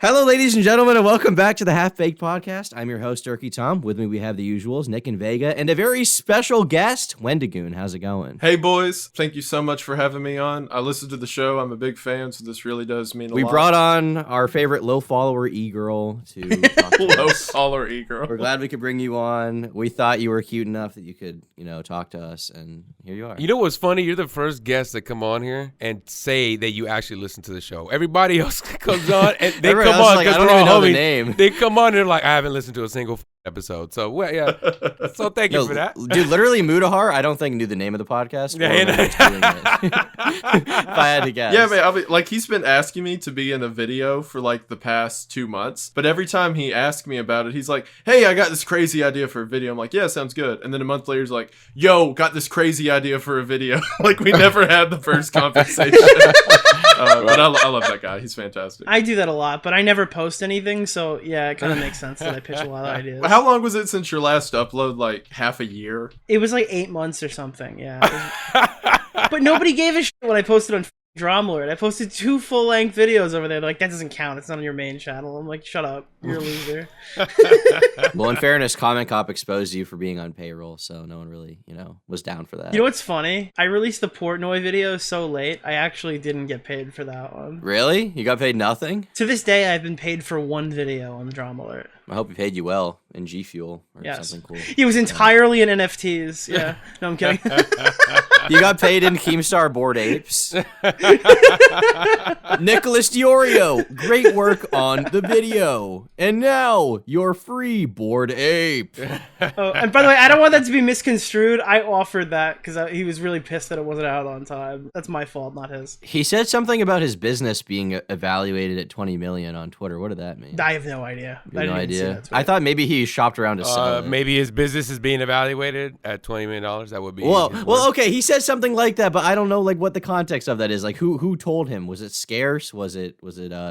Hello, ladies and gentlemen, and welcome back to the Half Baked Podcast. I'm your host, Turkey Tom. With me, we have the usuals, Nick and Vega, and a very special guest, Wendigoon. How's it going? Hey, boys. Thank you so much for having me on. I listened to the show. I'm a big fan, so this really does mean a lot. We brought on our favorite low follower e-girl to talk to Low us. follower e-girl. We're glad we could bring you on. We thought you were cute enough that you could, talk to us, and here you are. You know what's funny? You're the first guest to come on here and say that you actually listen to the show. Everybody else comes on and they come on like, I because don't we're even all know the homies. name. They come on and they're like, I haven't listened to a single episode. So, well, yeah. So thank you for that. Dude, literally, Mudahar, I don't think knew the name of the podcast. Yeah, If I had to guess. Yeah, man. He's been asking me to be in a video for the past 2 months, but every time he asked me about it, he's like, "Hey, I got this crazy idea for a video." I'm like, "Yeah, sounds good." And then a month later, he's like, "Yo, got this crazy idea for a video." We never had the first conversation. But I love that guy. He's fantastic. I do that a lot, but I never post anything, so yeah, it kind of makes sense that I pitch a lot of ideas. How long was it since your last upload? Half a year? It was 8 months or something, yeah. But nobody gave a shit when I posted on Dromlord. I posted 2 full-length videos over there. They're like, that doesn't count. It's not on your main channel. I'm like, shut up. You're a loser. Well, in fairness, Comment Cop exposed you for being on payroll, so no one really, was down for that. You know what's funny? I released the Portnoy video so late, I actually didn't get paid for that one. Really? You got paid nothing? To this day, I've been paid for 1 video on the Dromlord. I hope he paid you well in G Fuel or something cool. He was entirely in NFTs. Yeah. No, I'm kidding. You got paid in Keemstar Bored Apes. Nicholas Diorio, great work on the video. And now, your free Bored Ape. Oh, and by the way, I don't want that to be misconstrued. I offered that because he was really pissed that it wasn't out on time. That's my fault, not his. He said something about his business being evaluated at $20 million on Twitter. What did that mean? I have no idea. You have no idea? I thought maybe he shopped around to sell it. Maybe his business is being evaluated at $20 million. That would be well, okay. He said something like that, but I don't know what the context of that is. Who told him? Was it scarce? Was it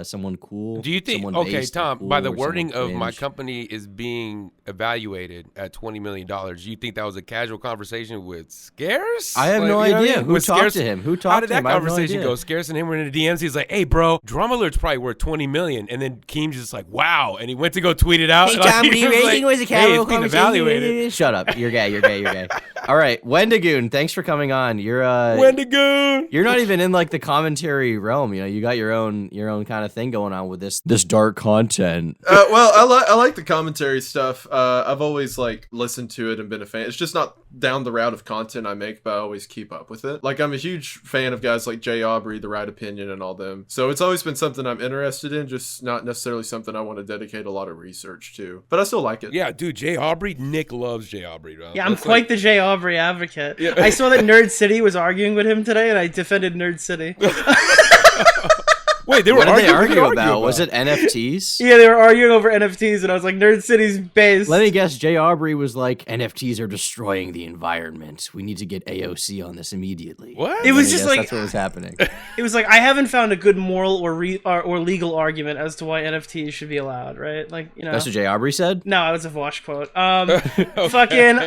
someone cool? Do you think? Okay, Tom. By the wording of my company is being evaluated at $20 million. Do you think that was a casual conversation with Scarce? I have no idea. Who talked to him? How did that conversation go? Scarce and him were in the DMs. He's like, "Hey, bro, Drum Alert's probably worth $20 million." And then Keem's just like, "Wow!" And he went to go tweet it out. Hey, Tom, were you rating was a casual conversation? Evaluated. Shut up. You're gay. You're gay. All right, Wendigoon. Thanks for coming on. You're Wendigoon. You're not even in the commentary realm. You got your own kind of thing going on with this dark content. Well, I like the commentary stuff. I've always listened to it and been a fan. It's just not down the route of content I make, but I always keep up with it. I'm a huge fan of guys like Jay Aubrey, The Right Opinion, and all them. So it's always been something I'm interested in, just not necessarily something I want to dedicate a lot of research to. But I still like it. Yeah, dude, Jay Aubrey. Nick loves Jay Aubrey, bro. Yeah, I'm quite the Jay Aubrey advocate. Yeah. I saw that Nerd City was arguing with him today, and I defended Nerd City. Wait, what did they argue about? Was it NFTs? Yeah, they were arguing over NFTs, and I was like, Nerd City's based. Let me guess, Jay Aubrey was like, NFTs are destroying the environment. We need to get AOC on this immediately. What? It was just that's what was happening. It was like, I haven't found a good moral or legal argument as to why NFTs should be allowed, right? That's what Jay Aubrey said? No, it was a Vosh quote. Fucking...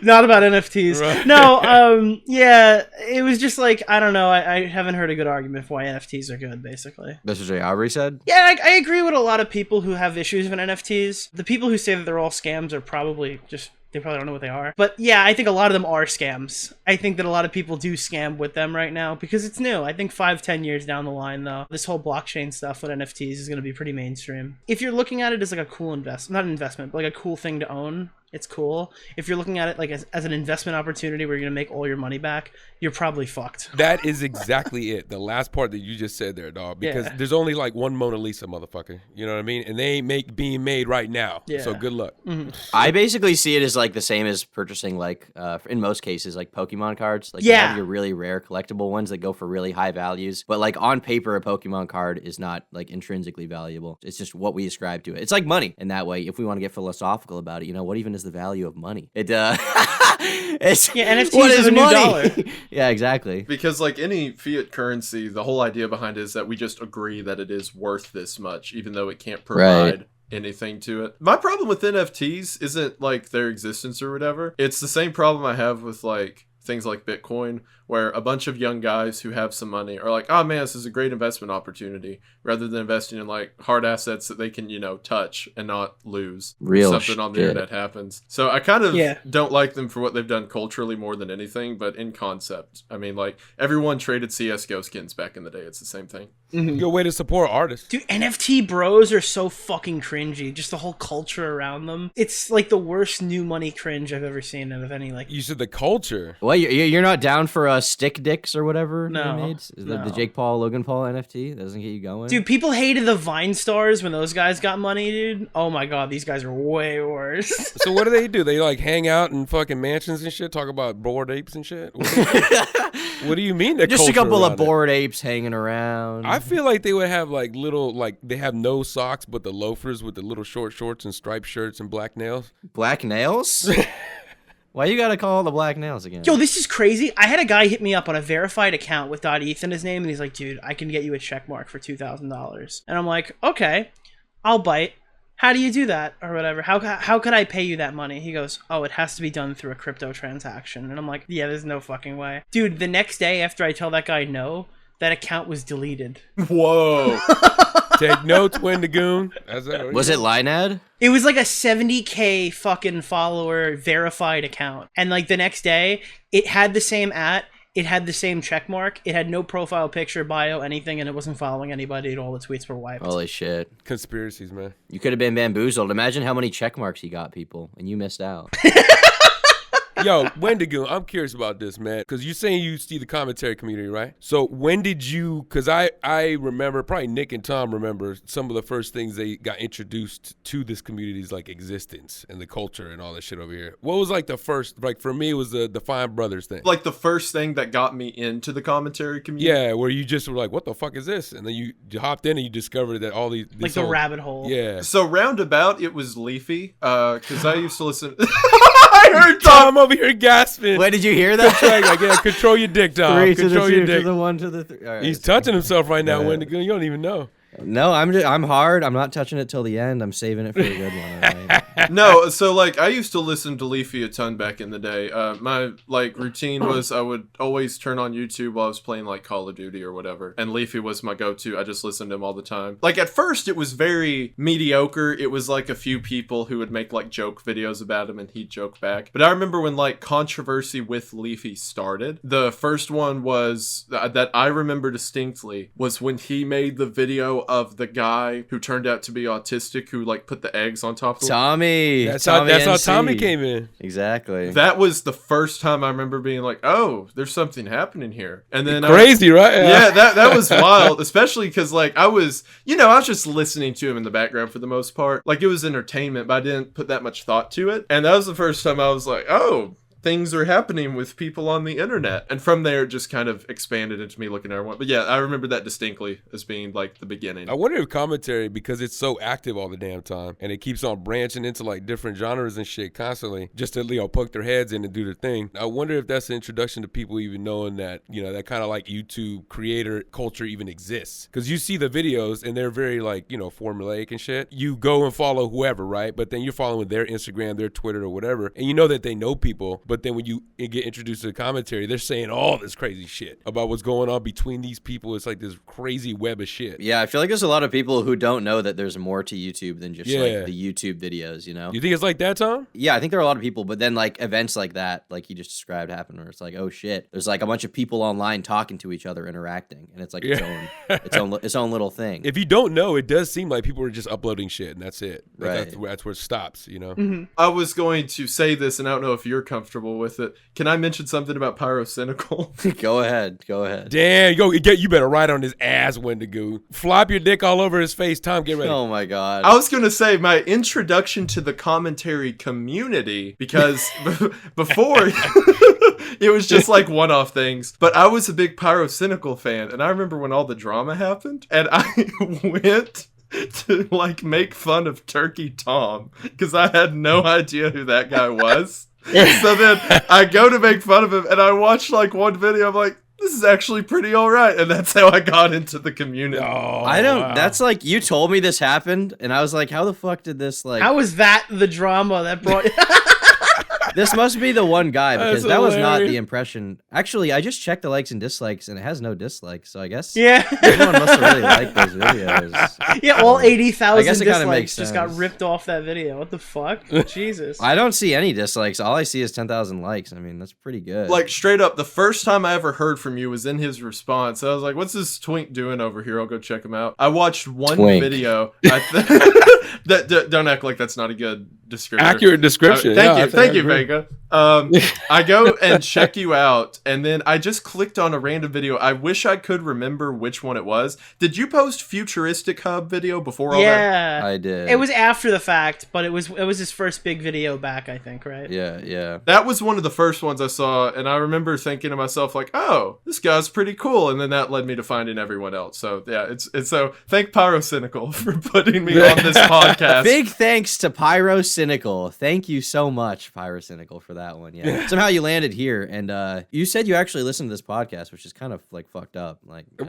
Not about NFTs. Right. No, yeah, it was just I don't know. I haven't heard a good argument for why NFTs are good, basically. That's what Jay Aubrey said? Yeah, I agree with a lot of people who have issues with NFTs. The people who say that they're all scams are probably just... They probably don't know what they are. But yeah, I think a lot of them are scams. I think that a lot of people do scam with them right now because it's new. I think 5-10 years down the line, though, this whole blockchain stuff with NFTs is going to be pretty mainstream. If you're looking at it as a cool not an investment, but a cool thing to own, it's cool. If you're looking at it as an investment opportunity where you're going to make all your money back, you're probably fucked. That is exactly it. The last part that you just said there, dog. Because there's only one Mona Lisa, motherfucker. You know what I mean? And they ain't being made right now. Yeah. So good luck. Mm-hmm. I basically see it as the same as purchasing in most cases Pokemon cards. You have your really rare collectible ones that go for really high values. But on paper, a Pokemon card is not intrinsically valuable. It's just what we ascribe to it. It's like money in that way. If we want to get philosophical about it, what even is the value of money? NFTs is a new dollar. Yeah, exactly. Because any fiat currency, the whole idea behind it is that we just agree that it is worth this much, even though it can't provide anything to it. My problem with NFTs isn't their existence or whatever. It's the same problem I have with things like Bitcoin, where a bunch of young guys who have some money are like, oh man, this is a great investment opportunity, rather than investing in like hard assets that they can, touch and not lose. Real something on the internet happens. So I kind of don't like them for what they've done culturally more than anything, but in concept, I mean, like, everyone traded CSGO skins back in the day. It's the same thing. Good way to support artists. Dude, NFT bros are so fucking cringy. Just the whole culture around them. It's like the worst new money cringe I've ever seen out of any, like... You said the culture. Well, you're not down for stick dicks or whatever? No. The Jake Paul, Logan Paul NFT? That doesn't get you going? Dude, people hated the Vine stars when those guys got money, dude. Oh my god, these guys are way worse. So what do? They like hang out in fucking mansions and shit, talk about bored apes and shit? What do you mean? Just a couple of bored apes hanging around. I feel like they would have like little, like they have no socks, but the loafers with the little short shorts and striped shirts and black nails. Black nails? Why you gotta call the black nails again? Yo, this is crazy. I had a guy hit me up on a verified account with .eth in his name, and he's like, dude, I can get you a check mark for $2,000. And I'm like, okay, I'll bite. How do you do that? Or whatever. How could I pay you that money? He goes, oh, it has to be done through a crypto transaction. And I'm like, yeah, there's no fucking way. Dude, the next day after I tell that guy no, that account was deleted. Whoa. Take notes, Wendigoon. Was it Linad? It was like a 70K fucking follower verified account. And like the next day, it had the same it had the same check mark. It had no profile picture, bio, anything, and it wasn't following anybody at all. The tweets were wiped. Holy shit. Conspiracies, man. You could have been bamboozled. Imagine how many check marks he got, people, and you missed out. Yo, Wendigoon, I'm curious about this, man, because you're saying you see the commentary community, right? So when did you, because I remember, probably Nick and Tom remember some of the first things they got introduced to this community's like existence and the culture and all that shit over here. What was like the first, like for me, it was the Fine Brothers thing. Like the first thing that got me into the commentary community? Yeah, where you just were like, what the fuck is this? And then you hopped in and you discovered that all these... Like the rabbit hole. Yeah. So roundabout, it was Leafy, because I used to listen... I heard Tom over here gasping. Wait, did you hear that? Like, yeah, control your dick, Tom. Three control to the your two, dick. to the one, to the three. Right, he's touching himself right now, Wendigoon. You don't even know. No, I'm hard. I'm not touching it till the end. I'm saving it for a good one. Right? No, so like I used to listen to Leafy a ton back in the day. My like routine was I would always turn on YouTube while I was playing like Call of Duty or whatever, and Leafy was my go-to. I just listened to him all the time. Like at first it was very mediocre. It was like a few people who would make like joke videos about him and he'd joke back. But I remember when like controversy with Leafy started. The first one was that I remember distinctly was when he made the video of the guy who turned out to be autistic who like put the eggs on top of Tommy. That's Tommy how Tommy came in. Exactly. That was the first time I remember being like, oh, there's something happening here. And then crazy, right? Yeah, that was wild, especially because like I was just listening to him in the background for the most part. Like it was entertainment, but I didn't put that much thought to it. And that was the first time I was like, oh, things are happening with people on the internet. And from there, it just kind of expanded into me looking at everyone. But yeah, I remember that distinctly as being like the beginning. I wonder if commentary, because it's so active all the damn time and it keeps on branching into like different genres and shit constantly just to, poke their heads in and do their thing. I wonder if that's an introduction to people even knowing that, that kind of like YouTube creator culture even exists. Because you see the videos and they're very like, formulaic and shit. You go and follow whoever, right? But then you're following their Instagram, their Twitter or whatever. And you know that they know people, but then when you get introduced to the commentary, they're saying all this crazy shit about what's going on between these people. It's like this crazy web of shit. Yeah, I feel like there's a lot of people who don't know that there's more to YouTube than just like the YouTube videos, You think it's like that, Tom? Yeah, I think there are a lot of people, but then like events like that, like you just described, happen where it's like, oh shit, there's like a bunch of people online talking to each other, interacting, and it's like its own little thing. If you don't know, it does seem like people are just uploading shit and that's it. Right. That's where it stops, Mm-hmm. I was going to say this, and I don't know if you're comfortable with it. Can I mention something about Pyrocynical? Go ahead. Damn, you better ride on his ass, Wendigoon. Flop your dick all over his face. Tom, get ready. Oh my god. I was going to say my introduction to the commentary community, because before it was just like one-off things, but I was a big Pyrocynical fan, and I remember when all the drama happened, and I went to like make fun of Turkey Tom because I had no idea who that guy was. So then I go to make fun of him, and I watched like one video. I'm like, this is actually pretty all right. And that's how I got into the community. Oh, I don't, wow. That's like, you told me this happened, and I was like, how the fuck did this like... How was that the drama that brought... This must be the one guy because That's that was not hilarious. the impression. Actually, I just checked the likes and dislikes and it has no dislikes. So I guess Yeah. everyone must have really liked those videos. Yeah, all I 80,000 guess it kinda dislikes makes just got sense. ripped off that video. What the fuck? Jesus. I don't see any dislikes. All I see is 10,000 likes. I mean, that's pretty good. Like, straight up, the first time I ever heard from you was in his response. I was like, what's this twink doing over here? I'll go check him out. I watched one Twink. video. Don't act like that's not a good description. Accurate description. Thank you, Vega. I go and check you out, and then I just clicked on a random video. I wish I could remember which one it was. Did you post Futuristic Hub video before all that? Yeah. I did. It was after the fact, but it was his first big video back, I think, right? Yeah. That was one of the first ones I saw, and I remember thinking to myself, like, oh, this guy's pretty cool, and then that led me to finding everyone else. So, yeah, it's so thank Pyrocynical for putting me on this podcast. Big thanks to Pyrocynical. Thank you so much, Pyrocynical, for that one. Yeah. Somehow you landed here, and you said you actually listened to this podcast, which is kind of like fucked up. Like, I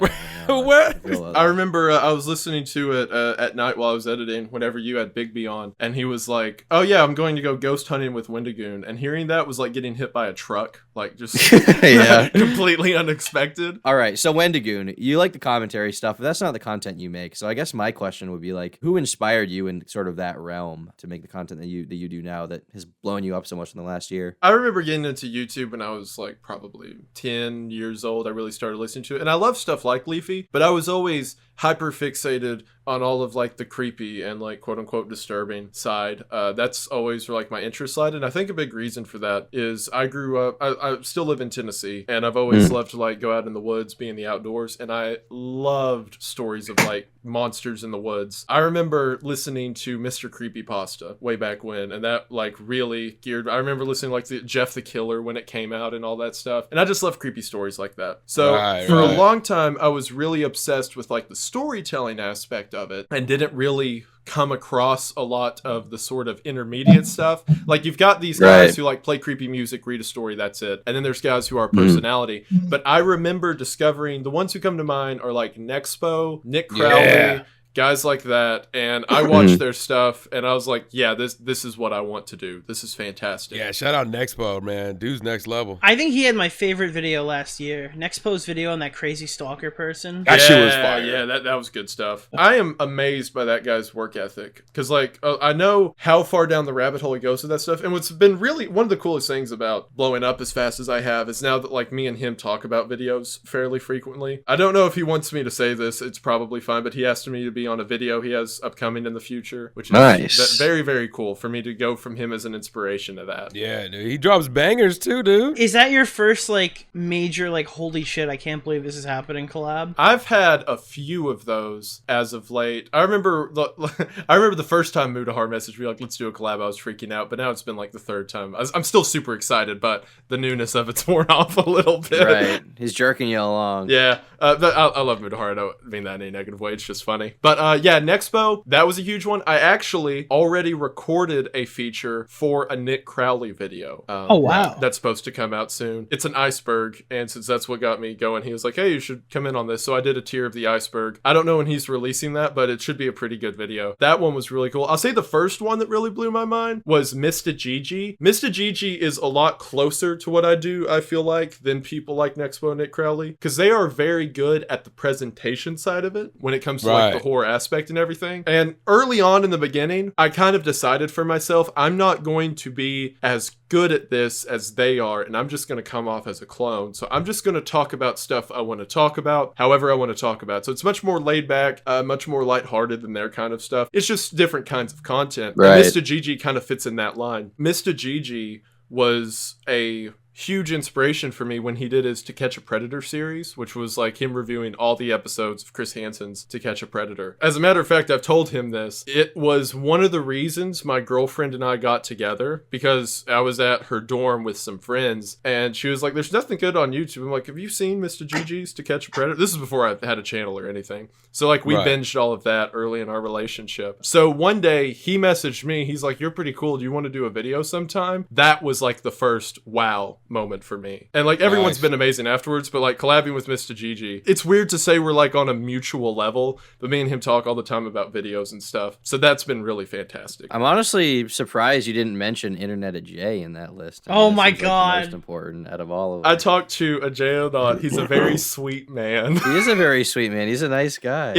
don't know. What? I remember I was listening to it at night while I was editing whenever you had Bigby on, and he was like, oh yeah, I'm going to go ghost hunting with Wendigoon, and hearing that was like getting hit by a truck, like just Yeah. completely unexpected. All right, so Wendigoon, you like the commentary stuff, but that's not the content you make. So I guess my question would be like, who inspired you in sort of that realm to make the content that you do now that has blown you up so much in the last year? I remember getting into YouTube when I was like probably 10 years old. I really started listening to it, and I love stuff like Leafy, but I was always hyper fixated on all of like the creepy and like quote unquote disturbing side. That's always where like my interest lied, and I think a big reason for that is I grew up, I still live in Tennessee, and I've always loved to like go out in the woods, be in the outdoors, and I loved stories of like monsters in the woods. I remember listening to Mr. Creepypasta way back when, and that like really geared. I remember listening to like the Jeff the Killer when it came out and all that stuff, and I just love creepy stories like that. So for a long time, I was really obsessed with like the storytelling aspect of it, and didn't really come across a lot of the sort of intermediate stuff. Like you've got these guys who like play creepy music, read a story, that's it. And then there's guys who are personality. But I remember discovering the ones who come to mind are like Nexpo, Nick Crowley, guys like that, and I watched their stuff, and I was like, yeah, this is what I want to do. This is fantastic. Yeah, shout out Nexpo, man. Dude's next level. I think he had my favorite video last year. Nexpo's video on that crazy stalker person. That shit was fire. Yeah, that was good stuff. I am amazed by that guy's work ethic, because like I know how far down the rabbit hole he goes with that stuff, and what's been really one of the coolest things about blowing up as fast as I have is now that like me and him talk about videos fairly frequently. I don't know if he wants me to say this, it's probably fine, but he asked me to be on a video he has upcoming in the future, which is nice. Very, very cool for me to go from him as an inspiration to that. Yeah, dude. He drops bangers too, dude. Is that your first like major like holy shit, I can't believe this is happening collab? I've had a few of those as of late. I remember the first time Mudahar messaged me like, let's do a collab. I was freaking out, but now it's been like the third time. I'm still super excited, but the newness of it's worn off a little bit. Right. He's jerking you along. Yeah. But I love Mudahar. I don't mean that in any negative way. It's just funny. But yeah, Nexpo, that was a huge one. I actually already recorded a feature for a Nick Crowley video. Oh, wow. That's supposed to come out soon. It's an iceberg, and since that's what got me going, he was like, hey, you should come in on this. So I did a tier of the iceberg. I don't know when he's releasing that, but it should be a pretty good video. That one was really cool. I'll say the first one that really blew my mind was Mr. Gigi. Mr. Gigi is a lot closer to what I do, I feel like, than people like Nexpo and Nick Crowley, because they are very good at the presentation side of it when it comes to like the horror aspect and everything. And early on in the beginning, I kind of decided for myself, I'm not going to be as good at this as they are, and I'm just going to come off as a clone. So I'm just going to talk about stuff I want to talk about, however I want to talk about. So it's much more laid back, much more lighthearted than their kind of stuff. It's just different kinds of content. Right. And Mr. Gigi kind of fits in that line. Mr. Gigi was a huge inspiration for me when he did his To Catch a Predator series, which was like him reviewing all the episodes of Chris Hansen's To Catch a Predator. As a matter of fact, I've told him this. It was one of the reasons my girlfriend and I got together, because I was at her dorm with some friends, and she was like, there's nothing good on YouTube. I'm like, have you seen Mr. Gigi's To Catch a Predator? This is before I had a channel or anything. So like we binged all of that early in our relationship. So one day he messaged me, he's like, you're pretty cool. Do you want to do a video sometime? That was like the first wow moment for me. And like everyone's Nice. been amazing afterwards, but like collabing with Mr. Gigi, it's weird to say we're like on a mutual level, but me and him talk all the time about videos and stuff. So that's been really fantastic. I'm honestly surprised you didn't mention Internet of J in that list. Oh this my is, like, the God. most important out of all of them. I talked to a J.O. He's a very sweet man. He is a very sweet man. He's a nice guy.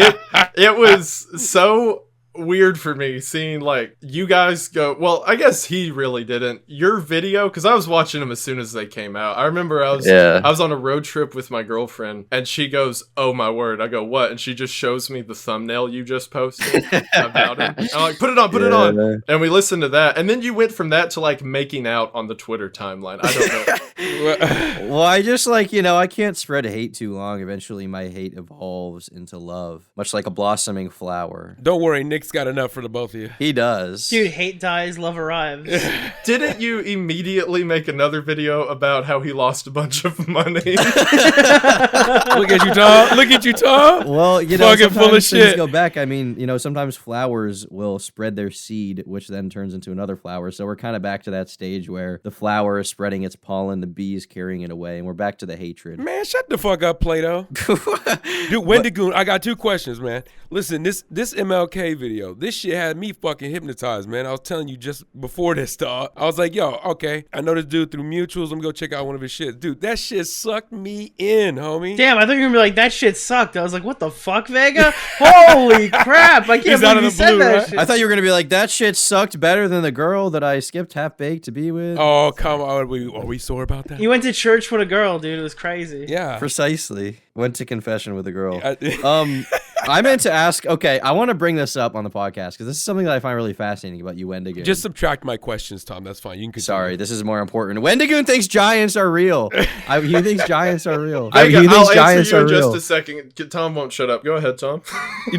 It was so weird for me seeing like you guys go, well, I guess he really didn't, your video, because I was watching them as soon as they came out. I remember I was on a road trip with my girlfriend and she goes, oh my word. I go, what? And she just shows me the thumbnail you just posted about it. I'm like, put it on. And we listened to that, and then you went from that to like making out on the Twitter timeline. I don't know. Well, I just like, I can't spread hate too long. Eventually my hate evolves into love, much like a blossoming flower. Don't worry, Nick's got enough for the both of you. He does. Dude, hate dies, love arrives. Didn't you immediately make another video about how he lost a bunch of money? Look at you, Tom. Look at you, Tom. Well, Fucking sometimes full of things shit. go back. I mean, sometimes flowers will spread their seed, which then turns into another flower. So we're kind of back to that stage where the flower is spreading its pollen, the bees carrying it away, and we're back to the hatred. Man, shut the fuck up, Plato. Dude, Wendigoon, I got 2 questions, man. Listen, this MLK video, this shit had me fucking hypnotized, man. I was telling you just before this, dog. I was like, yo, okay, I know this dude through mutuals. Let me go check out one of his shit. Dude, that shit sucked me in, homie. Damn, I thought you were gonna be like, that shit sucked. I was like, what the fuck, Vega? Holy crap, I can't He's out believe of you the said blue, that right? shit. I thought you were going to be like, that shit sucked better than the girl that I skipped half-baked to be with. Oh, come on. Are we sore about that? You went to church with a girl, dude. It was crazy. Yeah. Precisely. Went to confession with a girl. I- I meant to ask, okay, I want to bring this up on the podcast because this is something that I find really fascinating about you, Wendigoon. Just subtract my questions, Tom. That's fine. You can continue. Sorry, this is more important. Wendigoon thinks giants are real. He thinks giants are real. I'll He thinks answer giants you are in just real. a second. Tom won't shut up. Go ahead, Tom.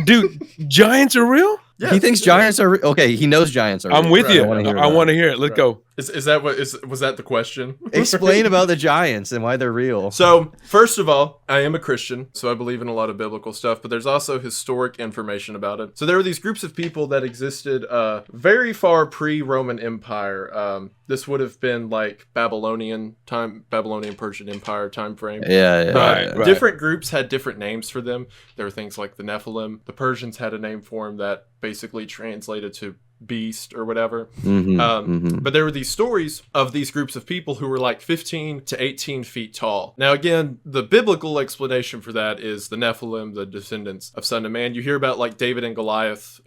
Dude, giants are real? Yes. He thinks giants are real. Okay, he knows giants are real. I'm with Right, you. I wanna hear I about want to hear it. Let's go. Is that was that the question? Explain about the giants and why they're real. So, first of all, I am a Christian, so I believe in a lot of biblical stuff, but there's also historic information about it. So there were these groups of people that existed very far pre-Roman Empire. This would have been like Babylonian Persian Empire time frame. Yeah. Right. Different groups had different names for them. There were things like the Nephilim. The Persians had a name for them that basically translated to beast or whatever. But there were these stories of these groups of people who were like 15 to 18 feet tall. Now, again, the biblical explanation for that is the Nephilim, the descendants of Son of Man. You hear about like David and Goliath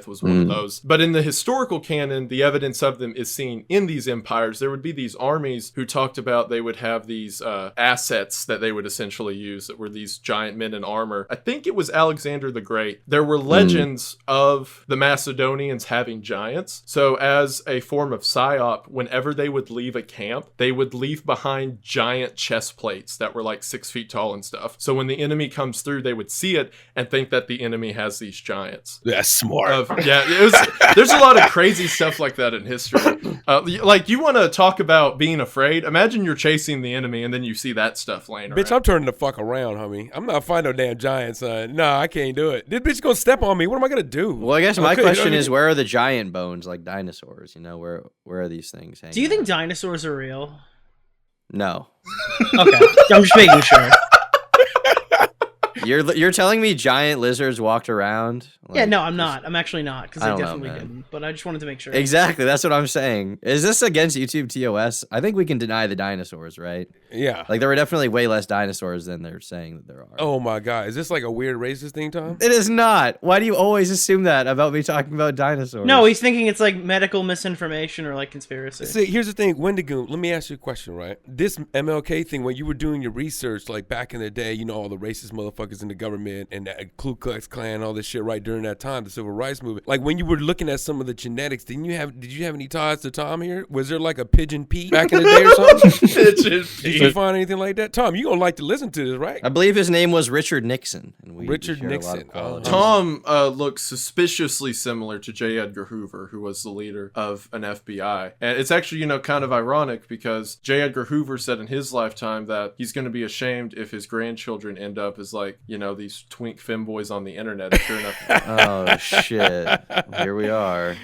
was one of those. But in the historical canon, the evidence of them is seen in these empires. There would be these armies who talked about they would have these assets that they would essentially use that were these giant men in armor. I think it was Alexander the Great. There were legends of the Macedonians having giants. So as a form of psyop, whenever they would leave a camp, they would leave behind giant chest plates that were like 6 feet tall and stuff. So when the enemy comes through, they would see it and think that the enemy has these giants. That's smart. There's a lot of crazy stuff like that in history. Like, you want to talk about being afraid? Imagine you're chasing the enemy and then you see that stuff laying around. Bitch, I'm turning the fuck around, homie. I'm not fighting no damn giant, son. Nah, I can't do it. This bitch gonna step on me. What am I gonna do? Well, I guess my Okay, question okay. is, where are the giant bones like dinosaurs? Where are these things hanging? Do you think out? dinosaurs are real? No. Okay, I'm just making sure. You're telling me giant lizards walked around? Yeah, no, I'm not. I'm actually not, because I they don't know, definitely man. didn't. But I just wanted to make sure. Exactly, that's what I'm saying. Is this against YouTube TOS? I think we can deny the dinosaurs, right? Yeah. Like, there were definitely way less dinosaurs than they're saying that there are. Oh my god, is this like a weird racist thing, Tom? It is not. Why do you always assume that about me talking about dinosaurs? No, he's thinking it's like medical misinformation or like conspiracy. See, here's the thing, Wendigoon. Let me ask you a question, right? This MLK thing, when you were doing your research, like back in the day, all the racist motherfuckers in the government and that Ku Klux Klan, all this shit, right during that time, the civil rights movement. Like when you were looking at some of the genetics, did you have any ties to Tom here? Was there like a Pigeon Pete back in the day or something? Pigeon Did you find anything like that? Tom, you gonna like to listen to this, right? I believe his name was Richard Nixon. And Richard share a lot of Nixon. qualities. Tom looks suspiciously similar to J. Edgar Hoover, who was the leader of an FBI. And it's actually, kind of ironic because J. Edgar Hoover said in his lifetime that he's going to be ashamed if his grandchildren end up as like, these twink femboys on the internet. And sure enough, Oh, shit. Here we are.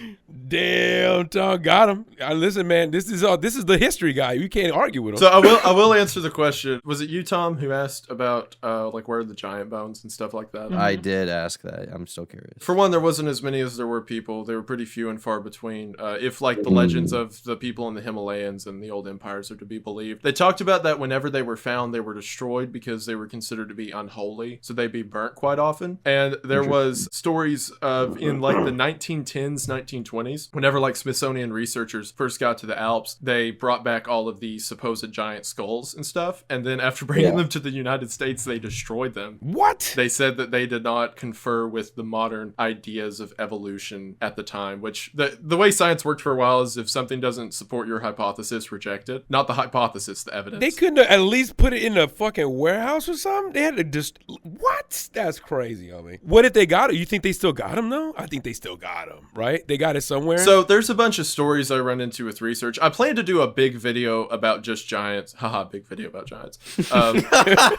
Damn, Tom got him. Listen, man, this is the history guy. You can't argue with him. So I will answer the question. Was it you, Tom, who asked about like where are the giant bones and stuff like that? I did ask that. I'm still curious. For one, there wasn't as many as there were people. They were pretty few and far between. If like the legends of the people in the Himalayas and the old empires are to be believed, they talked about that whenever they were found, they were destroyed because they were considered to be unholy, so they'd be burnt quite often. And there was stories of in like the 1910s, 1920s, whenever like Smithsonian researchers first got to the Alps, they brought back all of these supposed giant skulls and stuff, and then after bringing them to the United States, they destroyed them. What? They said that they did not confer with the modern ideas of evolution at the time, which the way science worked for a while is if something doesn't support your hypothesis, reject it. Not the hypothesis, the evidence. They couldn't have at least put it in a fucking warehouse or something? They had to just... What? That's crazy, homie. What if they got it? You think they still got him, though? I think they still got him, right? They got it somewhere? So there's a bunch of stories I run into with research. I plan to do a big video about just giants. Haha, big video about giants.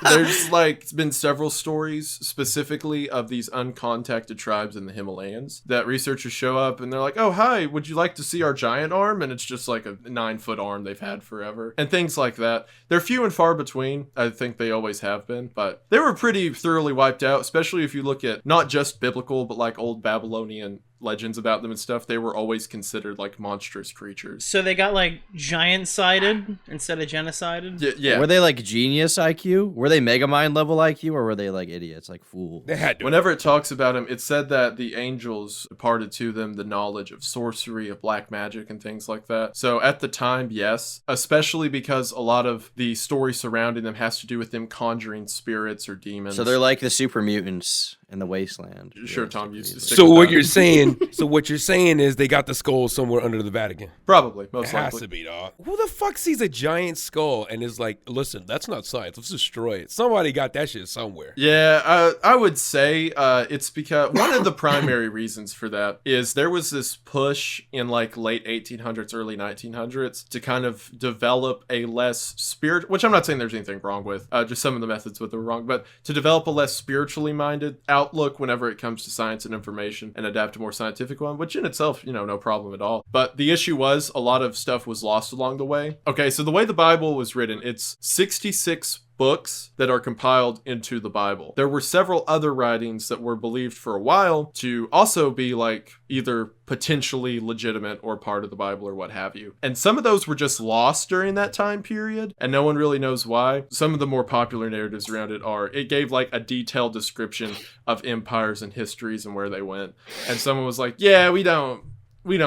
There's like been several stories specifically of these uncontacted tribes in the Himalayas that researchers show up and they're like, oh, hi, would you like to see our giant arm? And it's just like a 9-foot arm they've had forever and things like that. They're few and far between. I think they always have been, but they were pretty thoroughly wiped out, especially if you look at not just biblical, but like old Babylonian legends about them and stuff. They were always considered like monstrous creatures. So they got like giant-sided instead of genocided? Yeah. Were they like genius IQ? Were they Megamind level IQ, or were they like idiots, like fools? They had to. Whenever it talks about him, it said that the angels imparted to them the knowledge of sorcery, of black magic, and things like that. So at the time, yes, especially because a lot of the story surrounding them has to do with them conjuring spirits or demons. So they're like the super mutants in the wasteland. Sure, Tom used to stick So with what that. you're saying? So what you're saying is they got the skull somewhere under the Vatican. Probably, It most has likely. to be, dog. Who the fuck sees a giant skull and is like, listen, that's not science. Let's destroy it. Somebody got that shit somewhere. Yeah, I would say it's because one of the primary reasons for that is there was this push in like late 1800s, early 1900s to kind of develop a less spirit, which I'm not saying there's anything wrong with, just some of the methods with them were wrong, but to develop a less spiritually minded outlook whenever it comes to science and information and adapt a more scientific one, which in itself, no problem at all. But the issue was a lot of stuff was lost along the way. Okay, so the way the Bible was written, it's 66 books that are compiled into the Bible. There were several other writings that were believed for a while to also be like either potentially legitimate or part of the Bible or what have you. And some of those were just lost during that time period, and no one really knows why. Some of the more popular narratives around it are, it gave like a detailed description of empires and histories and where they went. And someone was like, yeah, we don't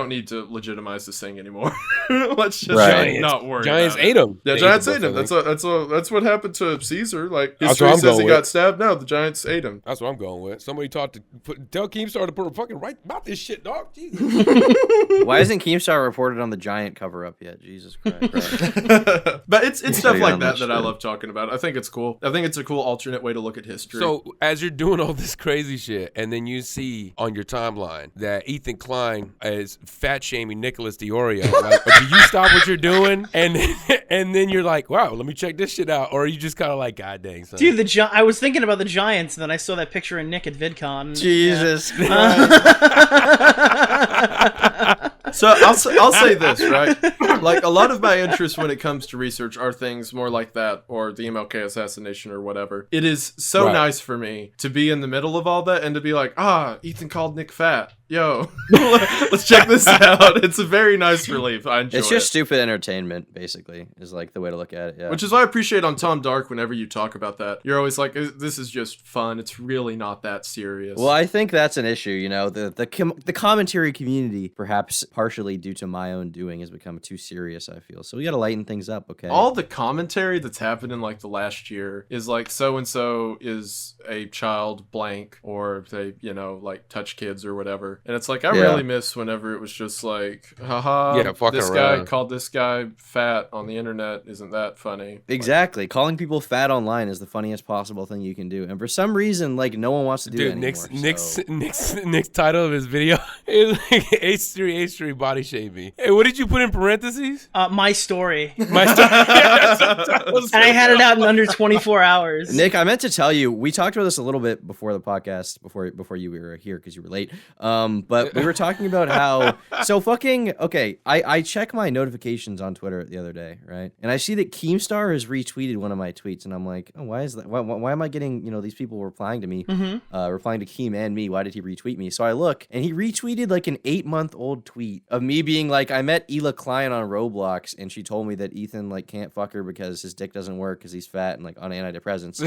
need to legitimize this thing anymore. Let's just not worry. Giants about it. ate him. Yeah, They giants ate ate him. them, That's what happened to Caesar. Like That's history what I'm says he going got with. stabbed. No, the giants ate him. That's what I'm going with. Somebody tell Keemstar to put a fucking right about this shit, dog. Jesus. Why isn't Keemstar reported on the giant cover up yet? Jesus Christ. But it's stuff get like on that that I shit. love talking about. I think it's cool. I think it's a cool alternate way to look at history. So as you're doing all this crazy shit, and then you see on your timeline that Ethan Klein is fat shaming Nicholas Diorio, like, do you stop what you're doing and then you're like, wow, let me check this shit out, or are you just kind of like, god dang, son? Dude, I was thinking about the Giants, and then I saw that picture of Nick at VidCon. Jesus. So I'll say this, right? Like a lot of my interests when it comes to research are things more like that, or the MLK assassination or whatever. It is so nice for me to be in the middle of all that and to be like, Ethan called Nick fat. Yo, let's check this out. It's a very nice relief. I enjoy it. It's just stupid entertainment, basically, is like the way to look at it. Yeah. Which is why I appreciate on Tom Dark whenever you talk about that. You're always like, this is just fun. It's really not that serious. Well, I think that's an issue. The commentary community, perhaps partially due to my own doing, has become too serious, I feel. So we got to lighten things up, okay? All the commentary that's happened in like the last year is like so-and-so is a child blank, or they, like touch kids or whatever. And it's like, I really miss whenever it was just like, haha, this guy called this guy fat on the internet. Isn't that funny? Exactly. Calling people fat online is the funniest possible thing you can do. And for some reason, like, no one wants to do it anymore. Nick's title of his video is like H3 body shame me. Hey, what did you put in parentheses? My story. My story. And I had it out in under 24 hours. Nick, I meant to tell you, we talked about this a little bit before the podcast, before you were here because you were late. But we were talking about how I check my notifications on Twitter the other day, right? And I see that Keemstar has retweeted one of my tweets, and I'm like, oh, why is that? Why am I getting these people replying to me, replying to Keem and me? Why did he retweet me? So I look, and he retweeted like an 8-month-old tweet of me being like, I met Ela Klein on Roblox, and she told me that Ethan like can't fuck her because his dick doesn't work because he's fat and like on antidepressants.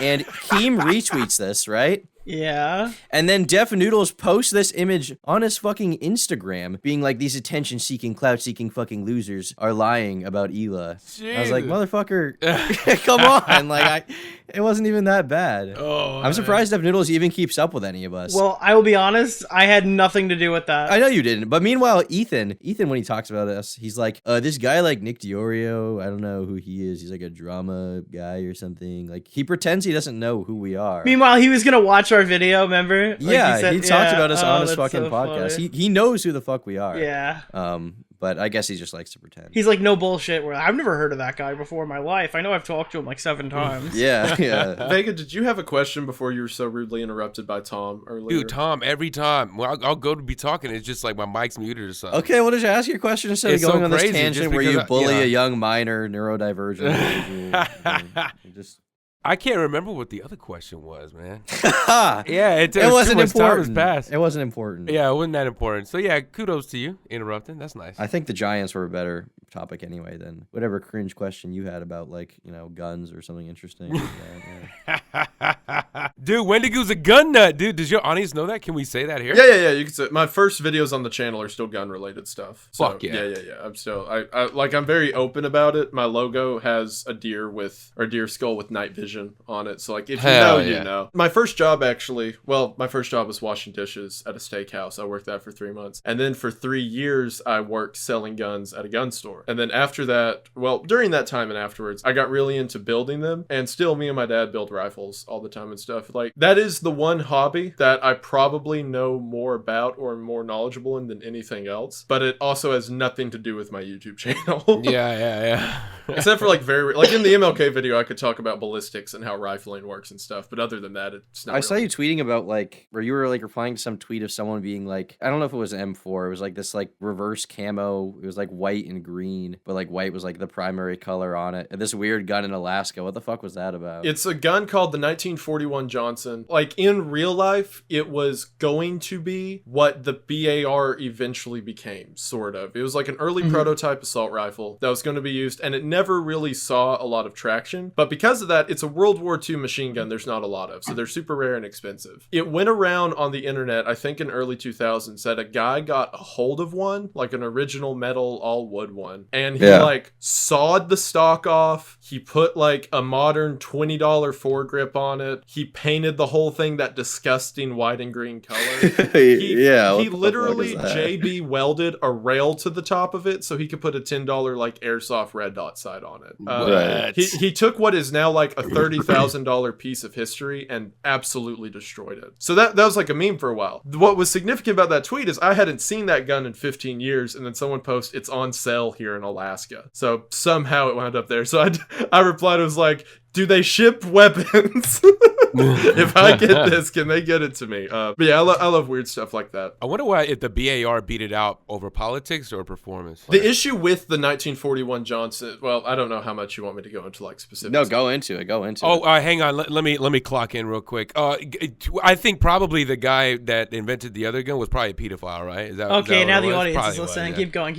And Keem retweets this, right? Yeah. And then Def Noodles posts this image on his fucking Instagram being like, these attention-seeking, clout-seeking fucking losers are lying about Ela. Jesus. I was like, motherfucker, come on. Like, it wasn't even that bad. Oh, I'm surprised Def Noodles even keeps up with any of us. Well, I will be honest, I had nothing to do with that. I know you didn't. But meanwhile, Ethan, when he talks about us, he's like, this guy like Nick Diorio, I don't know who he is. He's like a drama guy or something. Like, he pretends he doesn't know who we are. Meanwhile, he was going to watch our video, remember? Like he talked about us on his fucking podcast. He knows who the fuck we are. Yeah. But I guess he just likes to pretend. He's like, no bullshit. I've never heard of that guy before in my life. I know I've talked to him like 7 times. Yeah. Vega, did you have a question before you were so rudely interrupted by Tom earlier? Dude, Tom, every time. Well, I'll go to be talking. It's just like my mic's muted or something. Okay, well, just ask your question instead of going on this tangent where you bully a young minor neurodivergent. I can't remember what the other question was, man. Yeah, it wasn't important. It wasn't important. Yeah, it wasn't that important. So yeah, kudos to you interrupting. That's nice. I think the Giants were a better topic anyway than whatever cringe question you had about like guns or something interesting. Dude, Wendigoon's a gun nut, dude. Does your audience know that? Can we say that here? Yeah. You can say my first videos on the channel are still gun related stuff. So, Fuck yeah. Yeah. I'm still I'm very open about it. My logo has a deer skull with night vision on it. So like if you know, you know. My first job was washing dishes at a steakhouse. I worked that for 3 months. And then for 3 years I worked selling guns at a gun store. And then after that, during that time and afterwards, I got really into building them. And still me and my dad build rifles all the time and stuff. Like that is the one hobby that I probably know more about or am more knowledgeable in than anything else. But it also has nothing to do with my YouTube channel. Yeah. Except for like in the MLK video, I could talk about ballistics and how rifling works and stuff. But other than that, it's not. I saw you tweeting about like where you were like replying to some tweet of someone being like, I don't know if it was M4. It was like this like reverse camo. It was like white and green, but like white was like the primary color on it. And this weird gun in Alaska. What the fuck was that about? It's a gun called the 1941 Johnson. Like in real life, it was going to be what the BAR eventually became, sort of. It was like an early prototype assault rifle that was going to be used, and it never really saw a lot of traction. But because of that, it's a World War II machine gun there's not a lot of, so they're super rare and expensive. It went around on the internet, I think in early 2000s, that a guy got a hold of one, like an original metal all wood one, and he like sawed the stock off. He put like a modern $20 foregrip on it. He painted the whole thing that disgusting white and green color. He literally JB welded a rail to the top of it so he could put a $10 like airsoft red dot sight on it. He took what is now like a $30,000 piece of history and absolutely destroyed it. So that was like a meme for a while. What was significant about that tweet is I hadn't seen that gun in 15 years, and then someone posted it's on sale here in Alaska. So somehow it wound up there. So I replied, I was like, do they ship weapons? If I get this, can they get it to me? But yeah, I love weird stuff like that. I wonder why if the BAR beat it out over politics or performance. The issue with the 1941 Johnson, well, I don't know how much you want me to go into like specifics. No, go into it. Hang on. Let me clock in real quick. I think probably the guy that invented the other gun was probably a pedophile, right? Is that okay? Is that now the audience is listening. Yeah. Keep going.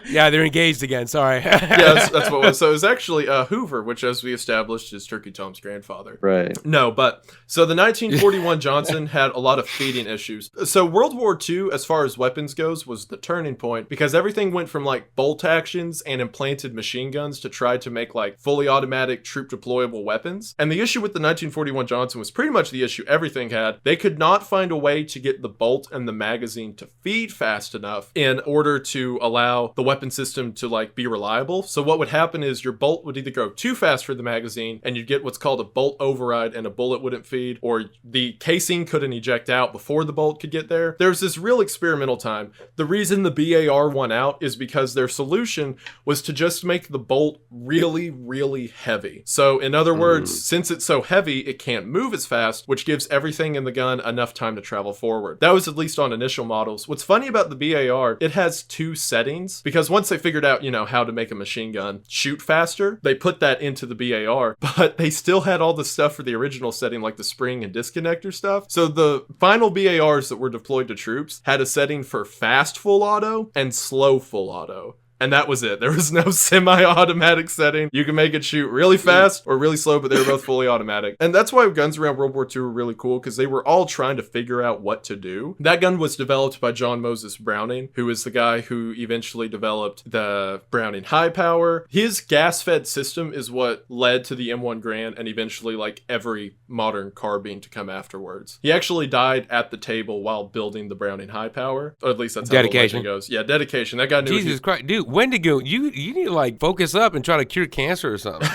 Yeah, they're engaged again. Sorry. Yeah, that's what it was. So it was actually Hoover, which, as we established, is Turkey Tom's grandfather. Right. No, but so the 1941 Johnson had a lot of feeding issues. So World War II, as far as weapons goes, was the turning point because everything went from like bolt actions and implanted machine guns to try to make like fully automatic troop deployable weapons. And the issue with the 1941 Johnson was pretty much the issue everything had. They could not find a way to get the bolt and the magazine to feed fast enough in order to allow the weapon system to like be reliable. So what would happen is your bolt would either go too fast for the magazine and and you'd get what's called a bolt override and a bullet wouldn't feed, or the casing couldn't eject out before the bolt could get there. There's this real experimental time. The reason the BAR won out is because their solution was to just make the bolt really, really heavy. So in other words, since it's so heavy, it can't move as fast, which gives everything in the gun enough time to travel forward. That was at least on initial models. What's funny about the BAR, it has 2 settings, because once they figured out, how to make a machine gun shoot faster, they put that into the BAR, but they still had all the stuff for the original setting, like the spring and disconnector stuff. So the final BARs that were deployed to troops had a setting for fast full auto and slow full auto. And that was it. There was no semi-automatic setting. You can make it shoot really fast or really slow, but they were both fully automatic. And that's why guns around World War II were really cool, because they were all trying to figure out what to do. That gun was developed by John Moses Browning, who is the guy who eventually developed the Browning High Power. His gas-fed system is what led to the M1 Garand and eventually like every modern carbine to come afterwards. He actually died at the table while building the Browning High Power. Or at least that's how the legend goes. Yeah, dedication. That guy knew. Jesus Christ, dude. Wendigoon, you need to like focus up and try to cure cancer or something.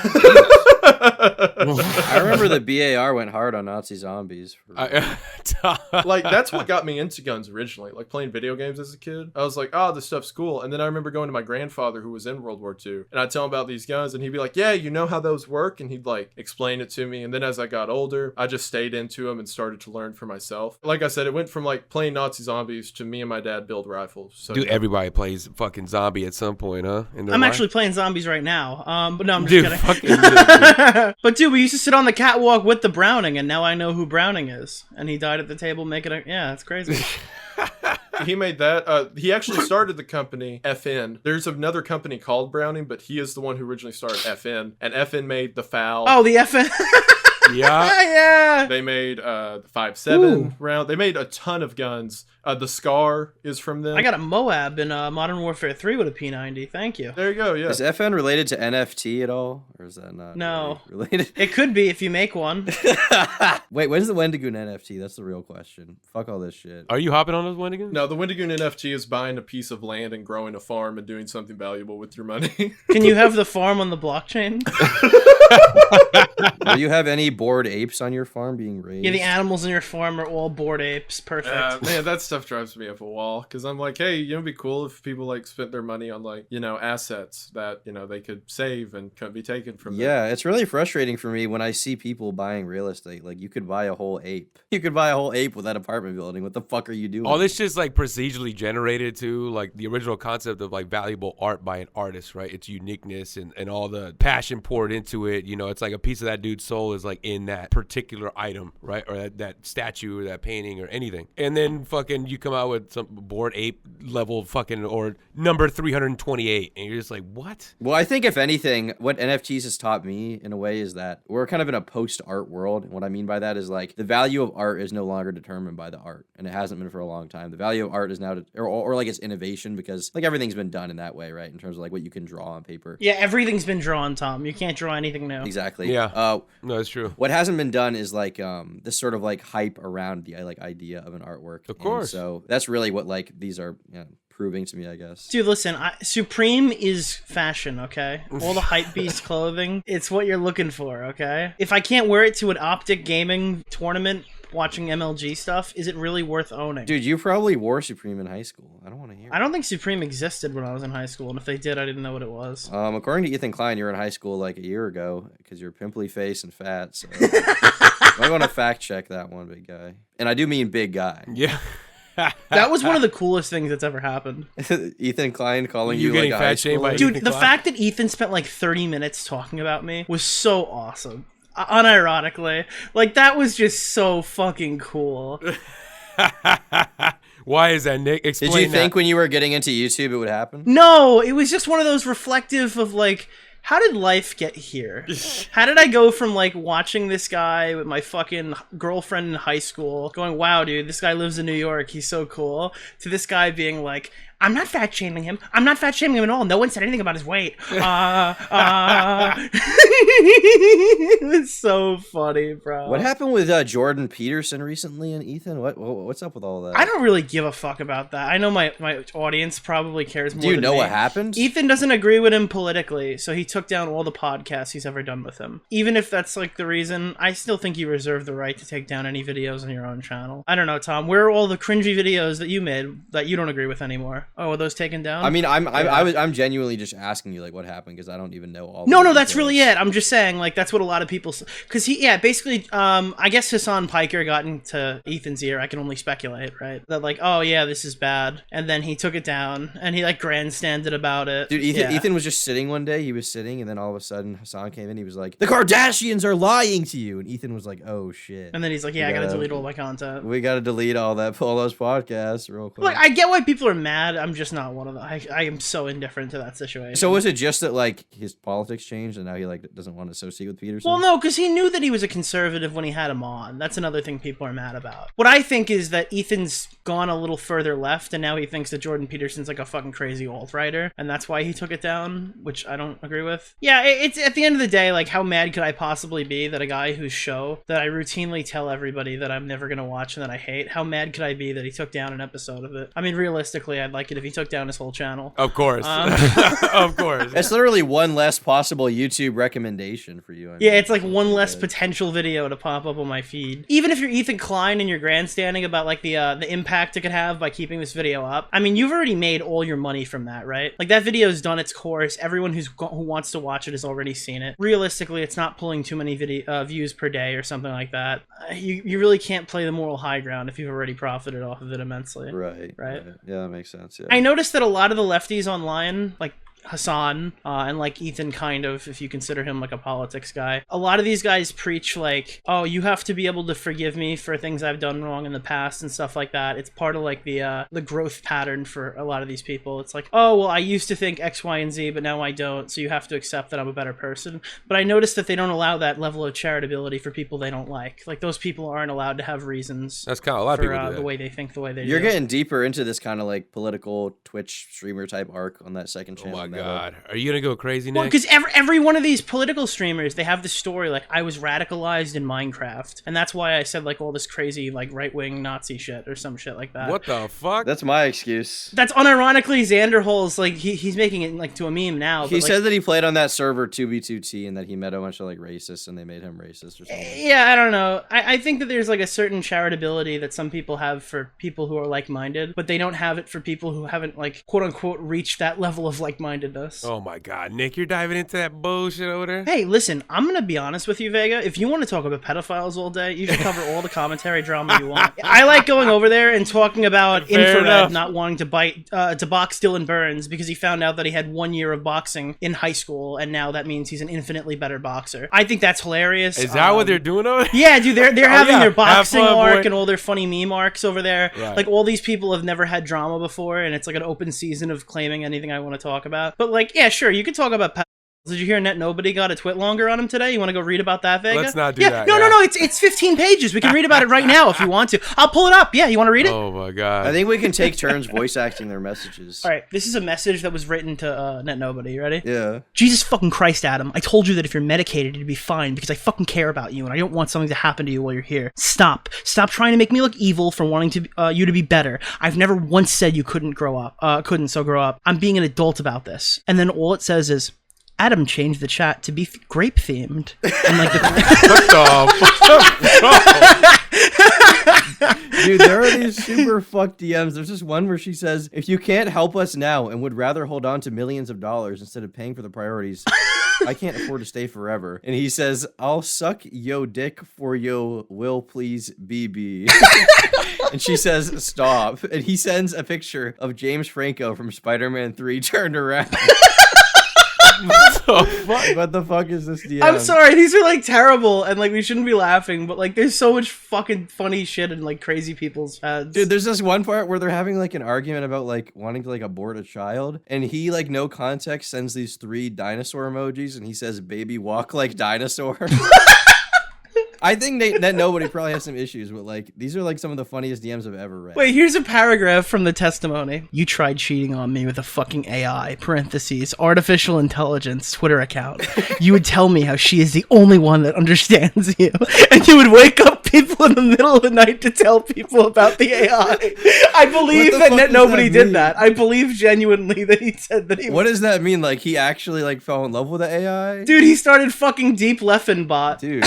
I remember the BAR went hard on Nazi zombies. Like, that's what got me into guns originally. Like, playing video games as a kid. I was like, oh, this stuff's cool. And then I remember going to my grandfather who was in World War II, and I'd tell him about these guns, and he'd be like, yeah, you know how those work? And he'd like explain it to me. And then as I got older, I just stayed into them and started to learn for myself. Like I said, it went from like playing Nazi zombies to me and my dad build rifles. So, dude, everybody plays fucking zombie at some point, huh? I'm actually playing zombies right now. But no, I'm just dude, kidding. But dude, we used to sit on the catwalk with the Browning, and now I know who Browning is. And he died at the table making a... Yeah, it's crazy. He made that. He actually started the company FN. There's another company called Browning, but he is the one who originally started FN. And FN made the FAL. Oh, the FN. Yeah. Yeah. They made the 5.7 round. They made a ton of guns. The Scar is from them. I got a Moab in Modern Warfare 3 with a P90. Thank you. There you go, yeah. Is FN related to NFT at all? Or is that not No. really related? It could be if you make one. Wait, when's the Wendigoon NFT? That's the real question. Fuck all this shit. Are you hopping on those Wendigoon? No, the Wendigoon NFT is buying a piece of land and growing a farm and doing something valuable with your money. Can you have the farm on the blockchain? Do you have any bored apes on your farm being raised? Yeah, the animals in your farm are all bored apes. Perfect. Man, that stuff drives me up a wall, because I'm like, hey, it'd be cool if people like spent their money on like, assets that, they could save and could be taken from them. Yeah, it's really frustrating for me when I see people buying real estate. Like, you could buy a whole ape. You could buy a whole ape with that apartment building. What the fuck are you doing? All this shit's like procedurally generated too, like the original concept of like valuable art by an artist, right? Its uniqueness and all the passion poured into it. It's like a piece of that dude's soul is like in that particular item, right? Or that statue or that painting or anything. And then fucking you come out with some bored ape level fucking or number 328 and you're just like, what? Well, I think if anything, what NFTs has taught me in a way is that we're kind of in a post-art world. And what I mean by that is like the value of art is no longer determined by the art, and it hasn't been for a long time. The value of art is now, or like its innovation, because like everything's been done in that way, right? In terms of like what you can draw on paper. Yeah, everything's been drawn, Tom. You can't draw anything new. Exactly. Yeah. No, it's true. What hasn't been done is like this sort of like hype around the like idea of an artwork. Of course. And so that's really what like these are proving to me, I guess. Dude, listen, Supreme is fashion, okay? All the hype beast clothing, it's what you're looking for, okay? If I can't wear it to an Optic gaming tournament watching MLG stuff, is it really worth owning? Dude, you probably wore Supreme in high school. I don't want to hear I don't think Supreme existed when I was in high school, and if they did, I didn't know what it was. According to Ethan Klein, you were in high school like a year ago because you're pimply face and fat, so I want to fact check that one, big guy. And I do mean big guy. Yeah. That was one of the coolest things that's ever happened. Ethan Klein calling You you getting like a fat high shamed schooler? by Dude, Ethan the Klein? fact that Ethan spent like 30 minutes talking about me was so awesome. Unironically. Like, that was just so fucking cool. Why is that, Nick? Explain Did you that. think when you were getting into YouTube it would happen? No, it was just one of those reflective of like, how did life get here? How did I go from like watching this guy with my fucking girlfriend in high school going, wow, dude, this guy lives in New York, he's so cool, to this guy being like, I'm not fat shaming him. I'm not fat shaming him at all. No one said anything about his weight. It was so funny, bro. What happened with Jordan Peterson recently and Ethan? What's up with all that? I don't really give a fuck about that. I know my audience probably cares more. Do you than know me. what happened? Ethan doesn't agree with him politically, so he took down all the podcasts he's ever done with him. Even if that's like the reason, I still think you reserve the right to take down any videos on your own channel. I don't know, Tom. Where are all the cringy videos that you made that you don't agree with anymore? Oh, are those taken down? I mean, I'm genuinely just asking you like what happened because I don't even know all. No, that's really it. I'm just saying like that's what a lot of people because basically I guess Hassan Piker got into Ethan's ear. I can only speculate, right? That like, oh yeah, this is bad, and then he took it down and he like grandstanded about it. Dude, Ethan was just sitting one day. He was sitting, and then all of a sudden Hassan came in. He was like, "The Kardashians are lying to you," and Ethan was like, "Oh shit!" And then he's like, "Yeah, I gotta delete all my content. We gotta delete all those podcasts real quick." Like, I get why people are mad. I'm just not one of them. I am so indifferent to that situation. So was it just that like his politics changed and now he like doesn't want to associate with Peterson? Well, no, because he knew that he was a conservative when he had him on. That's another thing people are mad about. What I think is that Ethan's gone a little further left, and now he thinks that Jordan Peterson's like a fucking crazy alt-writer, and that's why he took it down, which I don't agree with. Yeah, it's at the end of the day, like, how mad could I possibly be that a guy whose show that I routinely tell everybody that I'm never gonna watch and that I hate, how mad could I be that he took down an episode of it? I mean, realistically, I'd like it if he took down his whole channel. Of course. Of course. It's literally one less possible YouTube recommendation for you. Yeah, it's like one less potential video to pop up on my feed. Even if you're Ethan Klein and you're grandstanding about like the impact it could have by keeping this video up, I mean, you've already made all your money from that, right? Like, that video's done its course. Everyone who wants to watch it has already seen it. Realistically, it's not pulling too many views per day or something like that. You really can't play the moral high ground if you've already profited off of it immensely. Right. Yeah, that makes sense. Yeah. I noticed that a lot of the lefties online, like Hassan and like Ethan, kind of, if you consider him like a politics guy, a lot of these guys preach like, oh, you have to be able to forgive me for things I've done wrong in the past and stuff like that. It's part of like the growth pattern for a lot of these people. It's like, oh, well, I used to think X, Y, and Z, but now I don't, so you have to accept that I'm a better person. But I noticed that they don't allow that level of charitability for people they don't like. Like, those people aren't allowed to have reasons. That's kind of a lot of people do that. The way they think, the way they do. You're getting deeper into this kind of like political Twitch streamer type arc on that second channel. Oh my God. Are you gonna go crazy, Nick? Well, because every one of these political streamers, they have the story like, I was radicalized in Minecraft, and that's why I said like all this crazy like right-wing Nazi shit or some shit like that. What the fuck? That's my excuse. That's unironically Xanderhol's like he's making it like to a meme now. He said that he played on that server 2B2T and that he met a bunch of like racists and they made him racist or something. Yeah, I don't know. I think that there's like a certain charitability that some people have for people who are like-minded, but they don't have it for people who haven't like quote unquote reached that level of like-mindedness. Oh my God, Nick, you're diving into that bullshit over there? Hey, listen, I'm gonna be honest with you, Vega. If you want to talk about pedophiles all day, you should cover all the commentary drama you want. I like going over there and talking about Infrared not wanting to box Dylan Burns because he found out that he had 1 year of boxing in high school, and now that means he's an infinitely better boxer. I think that's hilarious. Is that what they're doing over there? Yeah, dude, they're having their boxing arc boy. and all their funny meme arcs over there. Right. Like, all these people have never had drama before, and it's like an open season of claiming anything I want to talk about. But like, yeah, sure, you could talk about pedophiles. Did you hear Net Nobody got a twit longer on him today? You want to go read about that, Vega? Let's not do that. No, it's 15 pages. We can read about it right now if you want to. I'll pull it up. Yeah, you want to read it? Oh my God. I think we can take turns voice acting their messages. All right, this is a message that was written to Net Nobody. You ready? Yeah. Jesus fucking Christ, Adam. I told you that if you're medicated, you'd be fine because I fucking care about you and I don't want something to happen to you while you're here. Stop trying to make me look evil for wanting to you to be better. I've never once said you couldn't grow up. So grow up. I'm being an adult about this. And then all it says is, Adam changed the chat to be grape themed. And like what the fuck? Dude, there are these super fucked DMs. There's this one where she says, if you can't help us now and would rather hold on to millions of dollars instead of paying for the priorities, I can't afford to stay forever. And he says, I'll suck yo dick for yo will please BB. And she says, stop. And he sends a picture of James Franco from Spider-Man 3 turned around. What the fuck is this DM? I'm sorry, these are like terrible and like we shouldn't be laughing, but like there's so much fucking funny shit in like crazy people's heads. Dude, there's this one part where they're having like an argument about like wanting to like abort a child, and he like no context sends these 3 dinosaur emojis and he says baby walk like dinosaur. I think that nobody probably has some issues, but like these are like some of the funniest DMs I've ever read. Wait, here's a paragraph from the testimony. You tried cheating on me with a fucking AI, parentheses, artificial intelligence Twitter account. You would tell me how she is the only one that understands you. And you would wake up people in the middle of the night to tell people about the AI. I believe that nobody did that. I believe genuinely that he said that he What does that mean? Like he actually like fell in love with the AI? Dude, he started fucking Deep Leffen bot. Dude.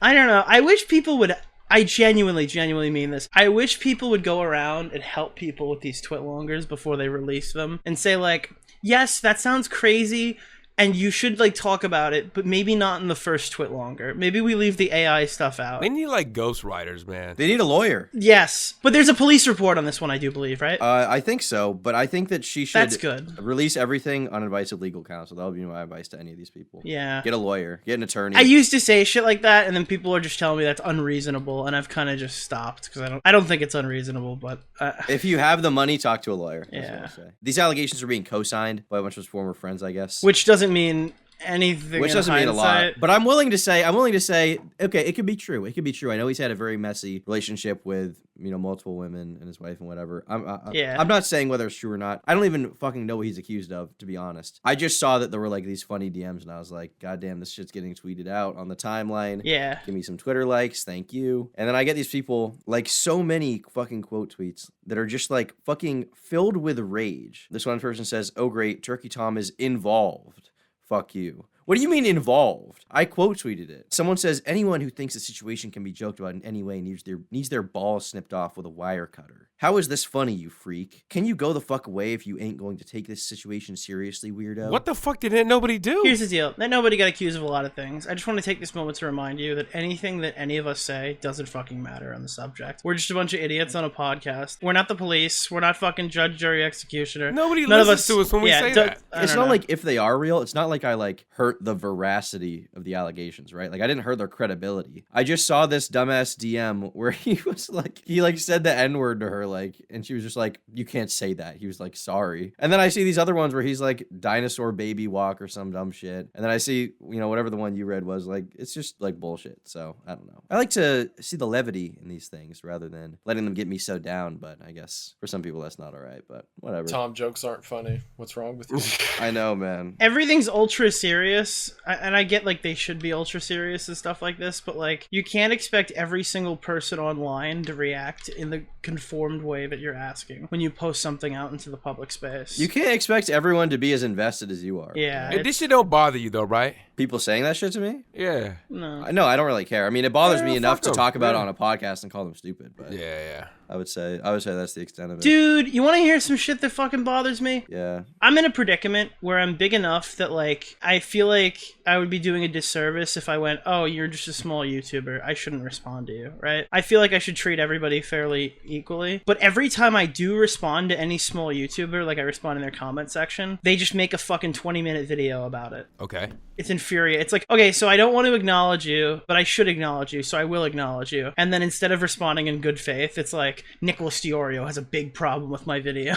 I don't know. I wish people would... I genuinely mean this. I wish people would go around and help people with these twitlongers before they release them and say like, yes, that sounds crazy and you should like talk about it, but maybe not in the first twitlonger. Maybe we leave the AI stuff out. They need like ghostwriters, man. They need a lawyer. Yes, but there's a police report on this one, I do believe, right? I think so, but I think that she should That's good. Release everything on advice of legal counsel. That would be my advice to any of these people. Yeah. Get a lawyer. Get an attorney. I used to say shit like that, and then people are just telling me that's unreasonable, and I've kind of just stopped because I don't think it's unreasonable. But if you have the money, talk to a lawyer. That's Yeah. what I say. These allegations are being co-signed by a bunch of his former friends, I guess. which doesn't mean anything. Which in doesn't mean a lot. hindsight. But I'm willing to say, okay, it could be true. It could be true. I know he's had a very messy relationship with, multiple women and his wife and whatever. I'm not saying whether it's true or not. I don't even fucking know what he's accused of, to be honest. I just saw that there were like these funny DMs and I was like, God damn, this shit's getting tweeted out on the timeline. Yeah. Give me some Twitter likes. Thank you. And then I get these people, like so many fucking quote tweets that are just like fucking filled with rage. This one person says, oh great, Turkey Tom is involved. Fuck you. What do you mean involved? I quote tweeted it. Someone says, anyone who thinks the situation can be joked about in any way needs their balls snipped off with a wire cutter. How is this funny, you freak? Can you go the fuck away if you ain't going to take this situation seriously, weirdo? What the fuck did that nobody do? Here's the deal. That nobody got accused of a lot of things. I just want to take this moment to remind you that anything that any of us say doesn't fucking matter on the subject. We're just a bunch of idiots on a podcast. We're not the police. We're not fucking judge, jury, executioner. Nobody None listens of us, to us when we say that. It's not like if they are real, it's not like I like hurt the veracity of the allegations, right? Like I didn't hurt their credibility. I just saw this dumbass DM where he was like, he like said the N-word to her, like, and she was just like, you can't say that. He was like, sorry. And then I see these other ones where he's like dinosaur baby walk or some dumb shit. And then I see, whatever the one you read was, like, it's just like bullshit. So I don't know. I like to see the levity in these things rather than letting them get me so down. But I guess for some people that's not all right, but whatever. Tom, jokes aren't funny. What's wrong with you? I know, man. Everything's ultra serious, and I get like they should be ultra serious and stuff like this, but like you can't expect every single person online to react in the conformed way that you're asking when you post something out into the public space. You can't expect everyone to be as invested as you are. Yeah. This shit don't bother you though, right? People saying that shit to me? Yeah. No. No, I don't really care. I mean, it bothers me enough fuck to 'em. talk about it Yeah. on a podcast and call them stupid, but Yeah. I would say that's the extent of it. Dude, you want to hear some shit that fucking bothers me? Yeah. I'm in a predicament where I'm big enough that, like, I feel like I would be doing a disservice if I went, oh, you're just a small YouTuber. I shouldn't respond to you, right? I feel like I should treat everybody fairly equally. But every time I do respond to any small YouTuber, like I respond in their comment section, they just make a fucking 20-minute video about it. Okay. It's infuriating. It's like, okay, so I don't want to acknowledge you, but I should acknowledge you, so I will acknowledge you. And then instead of responding in good faith, it's like, Nicholas Diorio has a big problem with my video.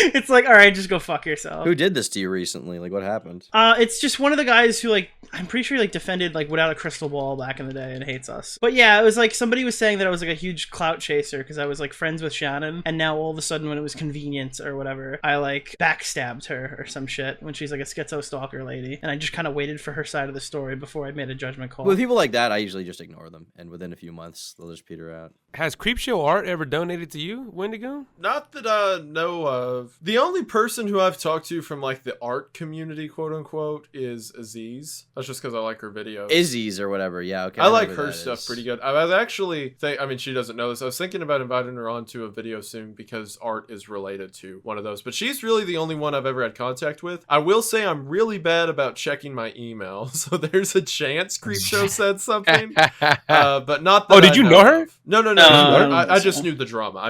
It's like, all right, just go fuck yourself. Who did this to you recently? Like, what happened? It's just one of the guys who, like, I'm pretty sure he, like, defended, like, Without a Crystal Ball back in the day and hates us. But yeah, it was like somebody was saying that I was, like, a huge clout chaser because I was, like, friends with Shannon. And now all of a sudden when it was convenient or whatever, I, like, backstabbed her or some shit when she's, like, a schizo stalker lady. And I just kind of waited for her side of the story before I made a judgment call. With people like that, I usually just ignore them. And within a few months, they'll just peter out. Has Creepshow Art ever donated to you, Wendigoon? Not that I know of. The only person who I've talked to from like the art community, quote unquote, is Aziz. That's just because I like her videos. Izzy's or whatever. Yeah, okay. I know like who her that stuff is. pretty good. I was actually I mean, she doesn't know this. I was thinking about inviting her onto a video soon because art is related to one of those. But she's really the only one I've ever had contact with. I will say I'm really bad about checking my email, so there's a chance Creepshow said something, but not that. Oh, did you know her? No. I just knew the drama.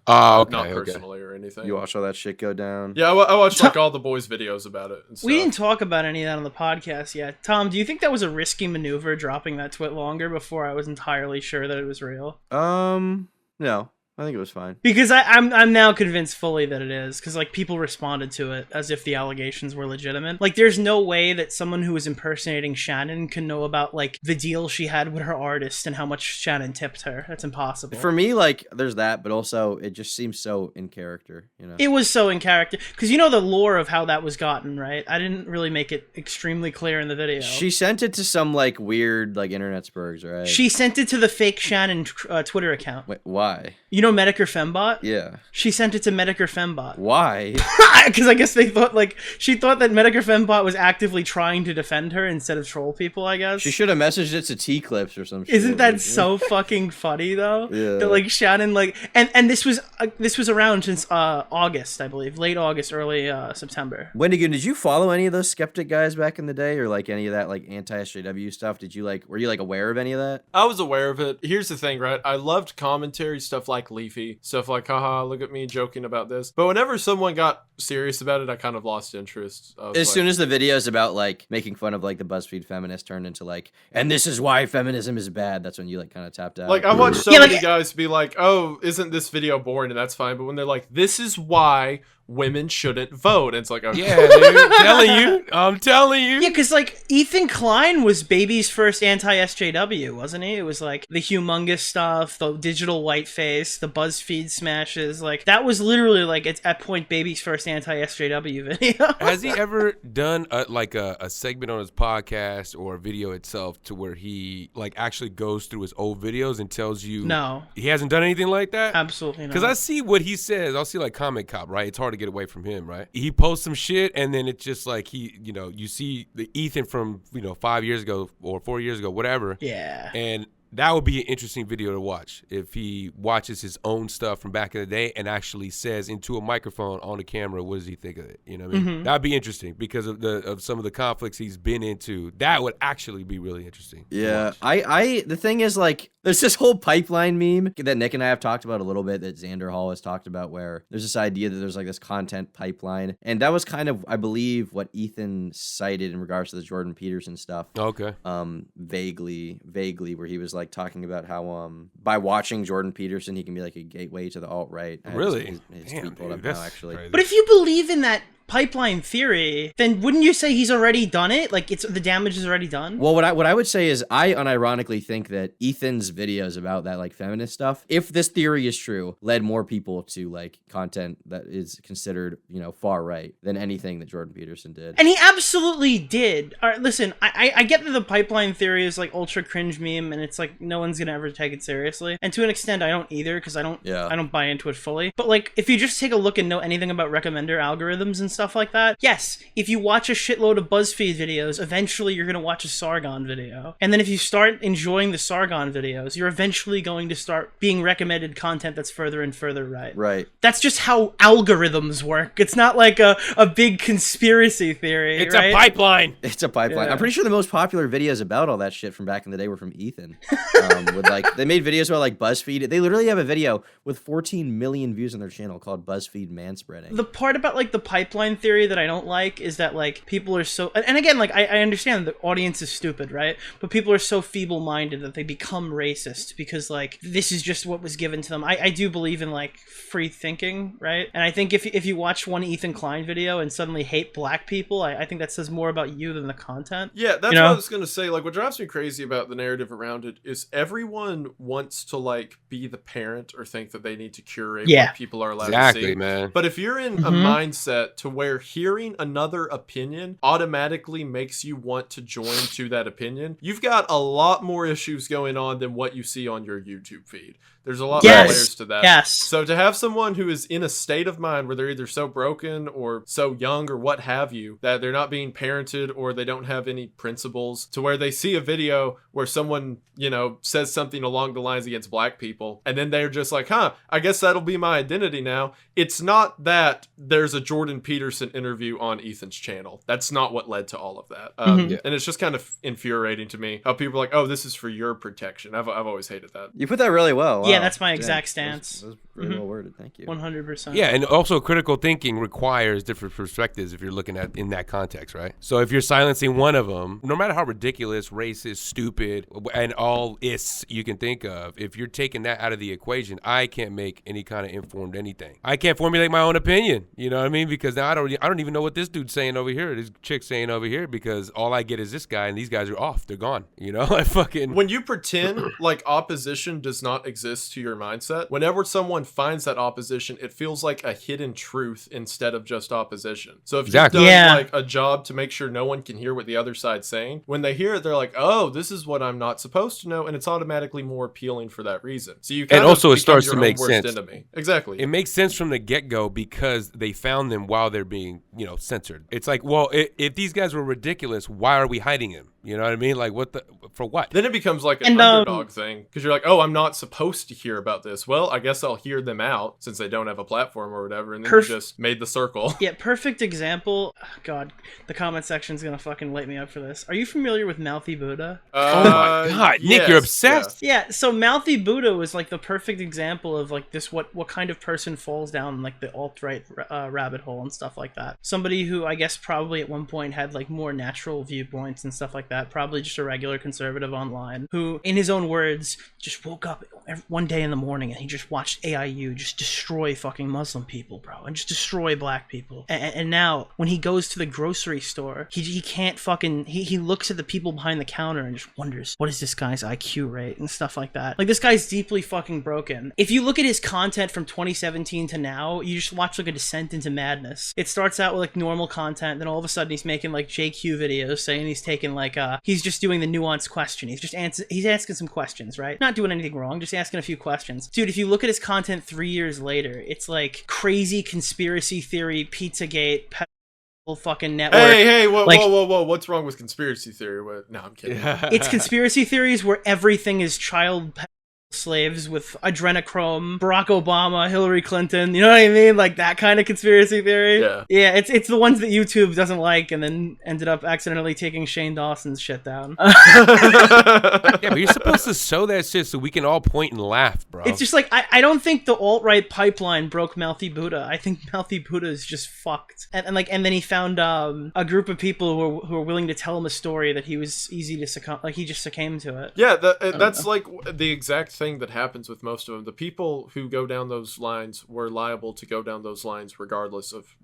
Oh, okay. Not okay. personally or anything. You watch all that shit go down? Yeah, I watched like all the boys' videos about it. And stuff. We didn't talk about any of that on the podcast yet. Tom, do you think that was a risky maneuver dropping that twit longer before I was entirely sure that it was real? No. I think it was fine. Because I'm now convinced fully that it is, because like people responded to it as if the allegations were legitimate. Like there's no way that someone who was impersonating Shannon can know about like the deal she had with her artist and how much Shannon tipped her. That's impossible. For me, like there's that, but also it just seems so in character, you know. It was so in character, because you know the lore of how that was gotten, right? I didn't really make it extremely clear in the video. She sent it to some like weird like internet spurgs, right? She sent it to the fake Shannon Twitter account. Wait, why? You know Medicare Fembot? Yeah. She sent it to Medicare Fembot. Why? Because I guess they thought, like, she thought that Medicare Fembot was actively trying to defend her instead of troll people, I guess. She should have messaged it to T-Clips or some shit. Isn't that so fucking funny, though? Yeah. That, like, Shannon, like... And this was around since August, I believe. Late August, early September. Wendigoon, did you follow any of those skeptic guys back in the day? Or, like, any of that, like, anti-SJW stuff? Did you, like... Were you, like, aware of any of that? I was aware of it. Here's the thing, right? I loved commentary, stuff like Leafy, stuff like, haha, look at me joking about this. But whenever someone got serious about it, I kind of lost interest. As soon as the videos about, like, making fun of, like, the BuzzFeed feminist turned into, like, and this is why feminism is bad, that's when you, like, kind of tapped out. Like, I watched so many guys be like, oh, isn't this video boring? And that's fine. But when they're like, this is why women shouldn't vote. And it's like, okay. Yeah, dude, I'm telling you. Yeah, because, like, Ethan Klein was Baby's first anti-SJW, wasn't he? It was, like, the humongous stuff, the digital whiteface, the BuzzFeed smashes. Like, that was literally, like, it's at point Baby's first anti-SJW video. Has he ever done, a segment on his podcast or a video itself to where he, like, actually goes through his old videos and tells you... No. He hasn't done anything like that? Absolutely not. Because I see what he says. I'll see, like, Comment Cop, right? It's hard to get away from him, right? He posts some shit, and then it's just like you see the Ethan from 5 years ago or 4 years ago, whatever. Yeah. And that would be an interesting video to watch if he watches his own stuff from back in the day and actually says into a microphone on the camera, what does he think of it? You know what I mean? That'd be interesting because of some of the conflicts he's been into. That would actually be really interesting. Yeah, the thing is, like, there's this whole pipeline meme that Nick and I have talked about a little bit that Xander Hall has talked about, where there's this idea that there's like this content pipeline, and that was kind of, I believe, what Ethan cited in regards to the Jordan Peterson stuff. Okay. Vaguely, where he was like talking about how by watching Jordan Peterson, he can be like a gateway to the alt-right. Really? His Damn, tweet pulled dude, up that's now, actually. crazy. But if you believe in that pipeline theory, then wouldn't you say he's already done it? Like, the damage is already done? Well, what I would say is I unironically think that Ethan's videos about that, like, feminist stuff, if this theory is true, led more people to, like, content that is considered, far right than anything that Jordan Peterson did. And he absolutely did. All right, listen, I get that the pipeline theory is, like, ultra cringe meme, and it's, like, no one's gonna ever take it seriously. And to an extent, I don't either, because I don't buy into it fully. But, like, if you just take a look and know anything about recommender algorithms and stuff like that, yes, if you watch a shitload of BuzzFeed videos, eventually you're going to watch a Sargon video. And then if you start enjoying the Sargon videos, you're eventually going to start being recommended content that's further and further right. Right. That's just how algorithms work. It's not like a big conspiracy theory. It's right? a pipeline. It's a pipeline. Yeah. I'm pretty sure the most popular videos about all that shit from back in the day were from Ethan. With like, they made videos about like BuzzFeed. They literally have a video with 14 million views on their channel called BuzzFeed Manspreading. The part about like the pipeline theory that I don't like is that like people are so, and again, like I understand the audience is stupid, right? But people are so feeble-minded that they become racist because like this is just what was given to them. I do believe in like free thinking, right? And I think if you watch one Ethan Klein video and suddenly hate black people, I think that says more about you than the content. Yeah, that's what I was gonna say. Like, what drives me crazy about the narrative around it is everyone wants to like be the parent or think that they need to curate what people are allowed to see. Man. But if you're in a mindset to where hearing another opinion automatically makes you want to join to that opinion, you've got a lot more issues going on than what you see on your YouTube feed. There's a lot more layers to that. Yes. So to have someone who is in a state of mind where they're either so broken or so young or what have you, that they're not being parented or they don't have any principles, to where they see a video where someone, you know, says something along the lines against black people, and then they're just like, I guess that'll be my identity now. It's not that there's a Jordan Peterson Peterson interview on Ethan's channel. That's not what led to all of that. And it's just kind of infuriating to me how people are like, oh, this is for your protection. I've always hated that. You put that really well. Wow. Yeah, that's my exact stance. That was really well worded. Thank you. 100%. Yeah, and also critical thinking requires different perspectives if you're looking at in that context, right? So if you're silencing one of them, no matter how ridiculous, racist, stupid, and all is you can think of, if you're taking that out of the equation, I can't make any kind of informed anything. I can't formulate my own opinion. You know what I mean? Because now I don't even know what this dude's saying over here, this chick's saying over here, because all I get is this guy, and these guys are off. They're gone. You know, I fucking. When you pretend like opposition does not exist to your mindset, whenever someone finds that opposition, it feels like a hidden truth instead of just opposition. So if you've done like a job to make sure no one can hear what the other side's saying, when they hear it, they're like, oh, this is what I'm not supposed to know, and it's automatically more appealing for that reason. So you kind and of also it starts your to own make worst sense. enemy. Exactly. It makes sense from the get-go because they found them while they're being, censored. It's like, well, if these guys were ridiculous, why are we hiding them? You know what I mean? Like, for what? Then it becomes like an underdog thing, because you're like, oh, I'm not supposed to hear about this. Well, I guess I'll hear them out since they don't have a platform or whatever, and then you just made the circle. Yeah, perfect example. Oh, God, the comment section's gonna fucking light me up for this. Are you familiar with Mouthy Buddha? Oh my God, Nick, you're obsessed. Yeah, so Mouthy Buddha was like the perfect example of like this what kind of person falls down like the alt-right rabbit hole and stuff like that. Somebody who I guess probably at one point had like more natural viewpoints and stuff like that. Probably just a regular conservative online who, in his own words, just woke up one day in the morning and he just watched AIU just destroy fucking Muslim people, bro, and just destroy black people. And now when he goes to the grocery store, he can't fucking he looks at the people behind the counter and just wonders, what is this guy's IQ rate and stuff like that. Like, this guy's deeply fucking broken. If you look at his content from 2017 to now, you just watch like a descent into madness. It starts out with like normal content, then all of a sudden he's making like JQ videos saying he's taking like he's just doing the nuanced question. He's just he's asking some questions, right? Not doing anything wrong, just asking a few questions. Dude, if you look at his content 3 years later, it's like crazy conspiracy theory, Pizzagate, fucking network. Hey, whoa, what's wrong with conspiracy theory? No, I'm kidding. It's conspiracy theories where everything is child slaves with adrenochrome, Barack Obama, Hillary Clinton, you know what I mean? Like that kind of conspiracy theory. Yeah, it's the ones that YouTube doesn't like and then ended up accidentally taking Shane Dawson's shit down. Yeah, but you're supposed to sow that shit so we can all point and laugh, bro. It's just like, I don't think the alt-right pipeline broke Mouthy Buddha. I think Mouthy Buddha is just fucked. And then he found a group of people who were willing to tell him a story that he was easy to succumb, like he just succumbed to it. Yeah, that's like the exact thing that happens with most of them. The people who go down those lines were liable to go down those lines regardless of,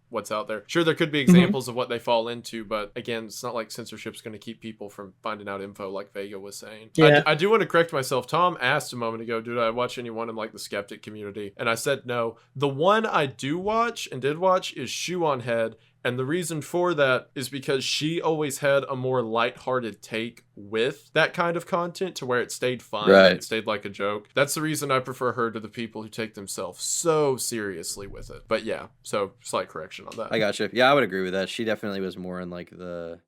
what's out there. Sure, there could be examples of what they fall into, but again, it's not like censorship's going to keep people from finding out info like Vega was saying. Yeah. I do want to correct myself. Tom asked a moment ago, did I watch anyone in like the skeptic community? And I said no. The one I do watch and did watch is Shoe on Head. And the reason for that is because she always had a more lighthearted take with that kind of content to where it stayed fun. Right. It stayed like a joke. That's the reason I prefer her to the people who take themselves so seriously with it. But yeah, so slight correction on that. I gotcha. Yeah, I would agree with that. She definitely was more in like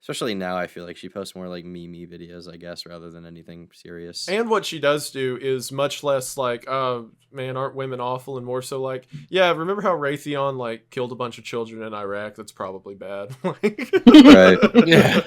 especially now I feel like she posts more like meme videos, I guess, rather than anything serious. And what she does do is much less like, oh man, aren't women awful? And more so like, yeah, remember how Raytheon like killed a bunch of children in Iraq? That's probably bad. Right. Yeah.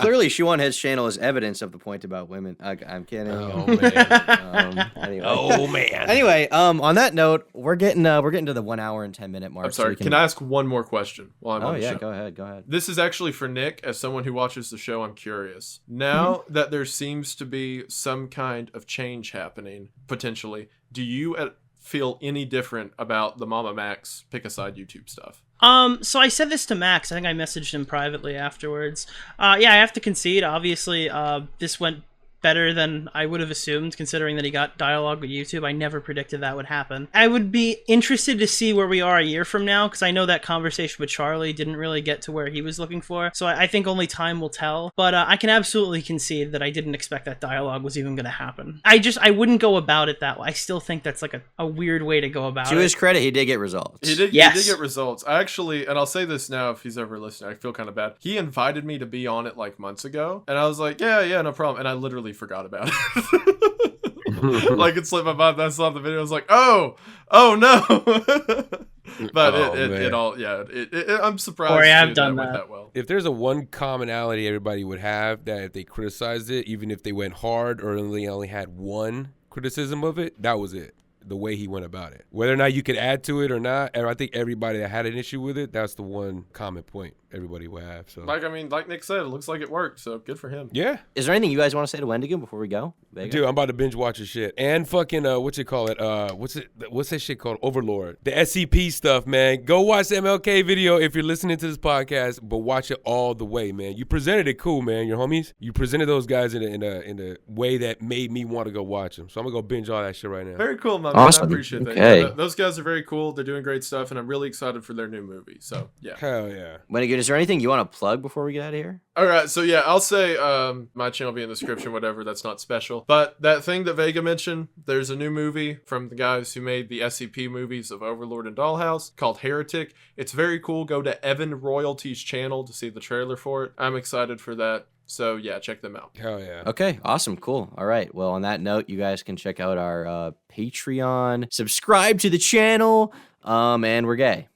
Clearly, Shoe on Head's channel is evidence of the point about women. I'm kidding. Oh man. Anyway. Oh man. Anyway, on that note, we're getting to the 1 hour and 10 minute mark. I'm sorry. Can I ask one more question while I'm on the show? Go ahead. This is actually for Nick. As someone who watches the show, I'm curious. Now that there seems to be some kind of change happening, potentially, do you feel any different about the Mama Max Pick a Side YouTube stuff? So I said this to Max. I think I messaged him privately afterwards. Yeah, I have to concede. Obviously, this went better than I would have assumed, considering that he got dialogue with YouTube. I never predicted that would happen. I would be interested to see where we are a year from now, because I know that conversation with Charlie didn't really get to where he was looking for, so I think only time will tell. But I can absolutely concede that I didn't expect that dialogue was even going to happen. I wouldn't go about it that way. I still think that's like a weird way to go about it. To his credit, he did get results. He did get results. I actually, and I'll say this now if he's ever listening, I feel kind of bad. He invited me to be on it like months ago, and I was like, yeah, no problem. And I literally forgot about it. Like, it slipped my mind. I saw the video. I was like, oh no. But Oh, it man. all, yeah. I'm surprised Or I have too, done that went that. that well. If there's a one commonality everybody would have, that if they criticized it, even if they went hard or only had one criticism of it, that was it. The way he went about it. Whether or not you could add to it or not, and I think everybody that had an issue with it, that's the one common point everybody would have. So, Like Nick said, it looks like it worked, so good for him. yeah. Is there anything you guys want to say to Wendigoon before we go? Vega? Dude, I'm about to binge watch his shit. And fucking what's that shit called? Overlord. The SCP stuff, man. Go watch the MLK video if you're listening to this podcast, but watch it all the way, man. You presented it cool, man. Your homies. You presented those guys in a way that made me want to go watch them. So I'm gonna go binge all that shit right now. Very cool, my Awesome. man. I appreciate that. Okay. Yeah, those guys are very cool. They're doing great stuff, and I'm really excited for their new movie. So, yeah. Hell yeah. Wendigoon, is there anything you want to plug before we get out of here? All right, so yeah, I'll say my channel will be in the description, whatever. That's not special. But that thing that Vega mentioned, there's a new movie from the guys who made the SCP movies of Overlord and Dollhouse called Heretic. It's very cool. Go to Evan Royalty's channel to see the trailer for it. I'm excited for that. So yeah, check them out. Hell yeah. Okay, awesome, cool. All right, well, on that note, you guys can check out our Patreon, subscribe to the channel, and we're gay.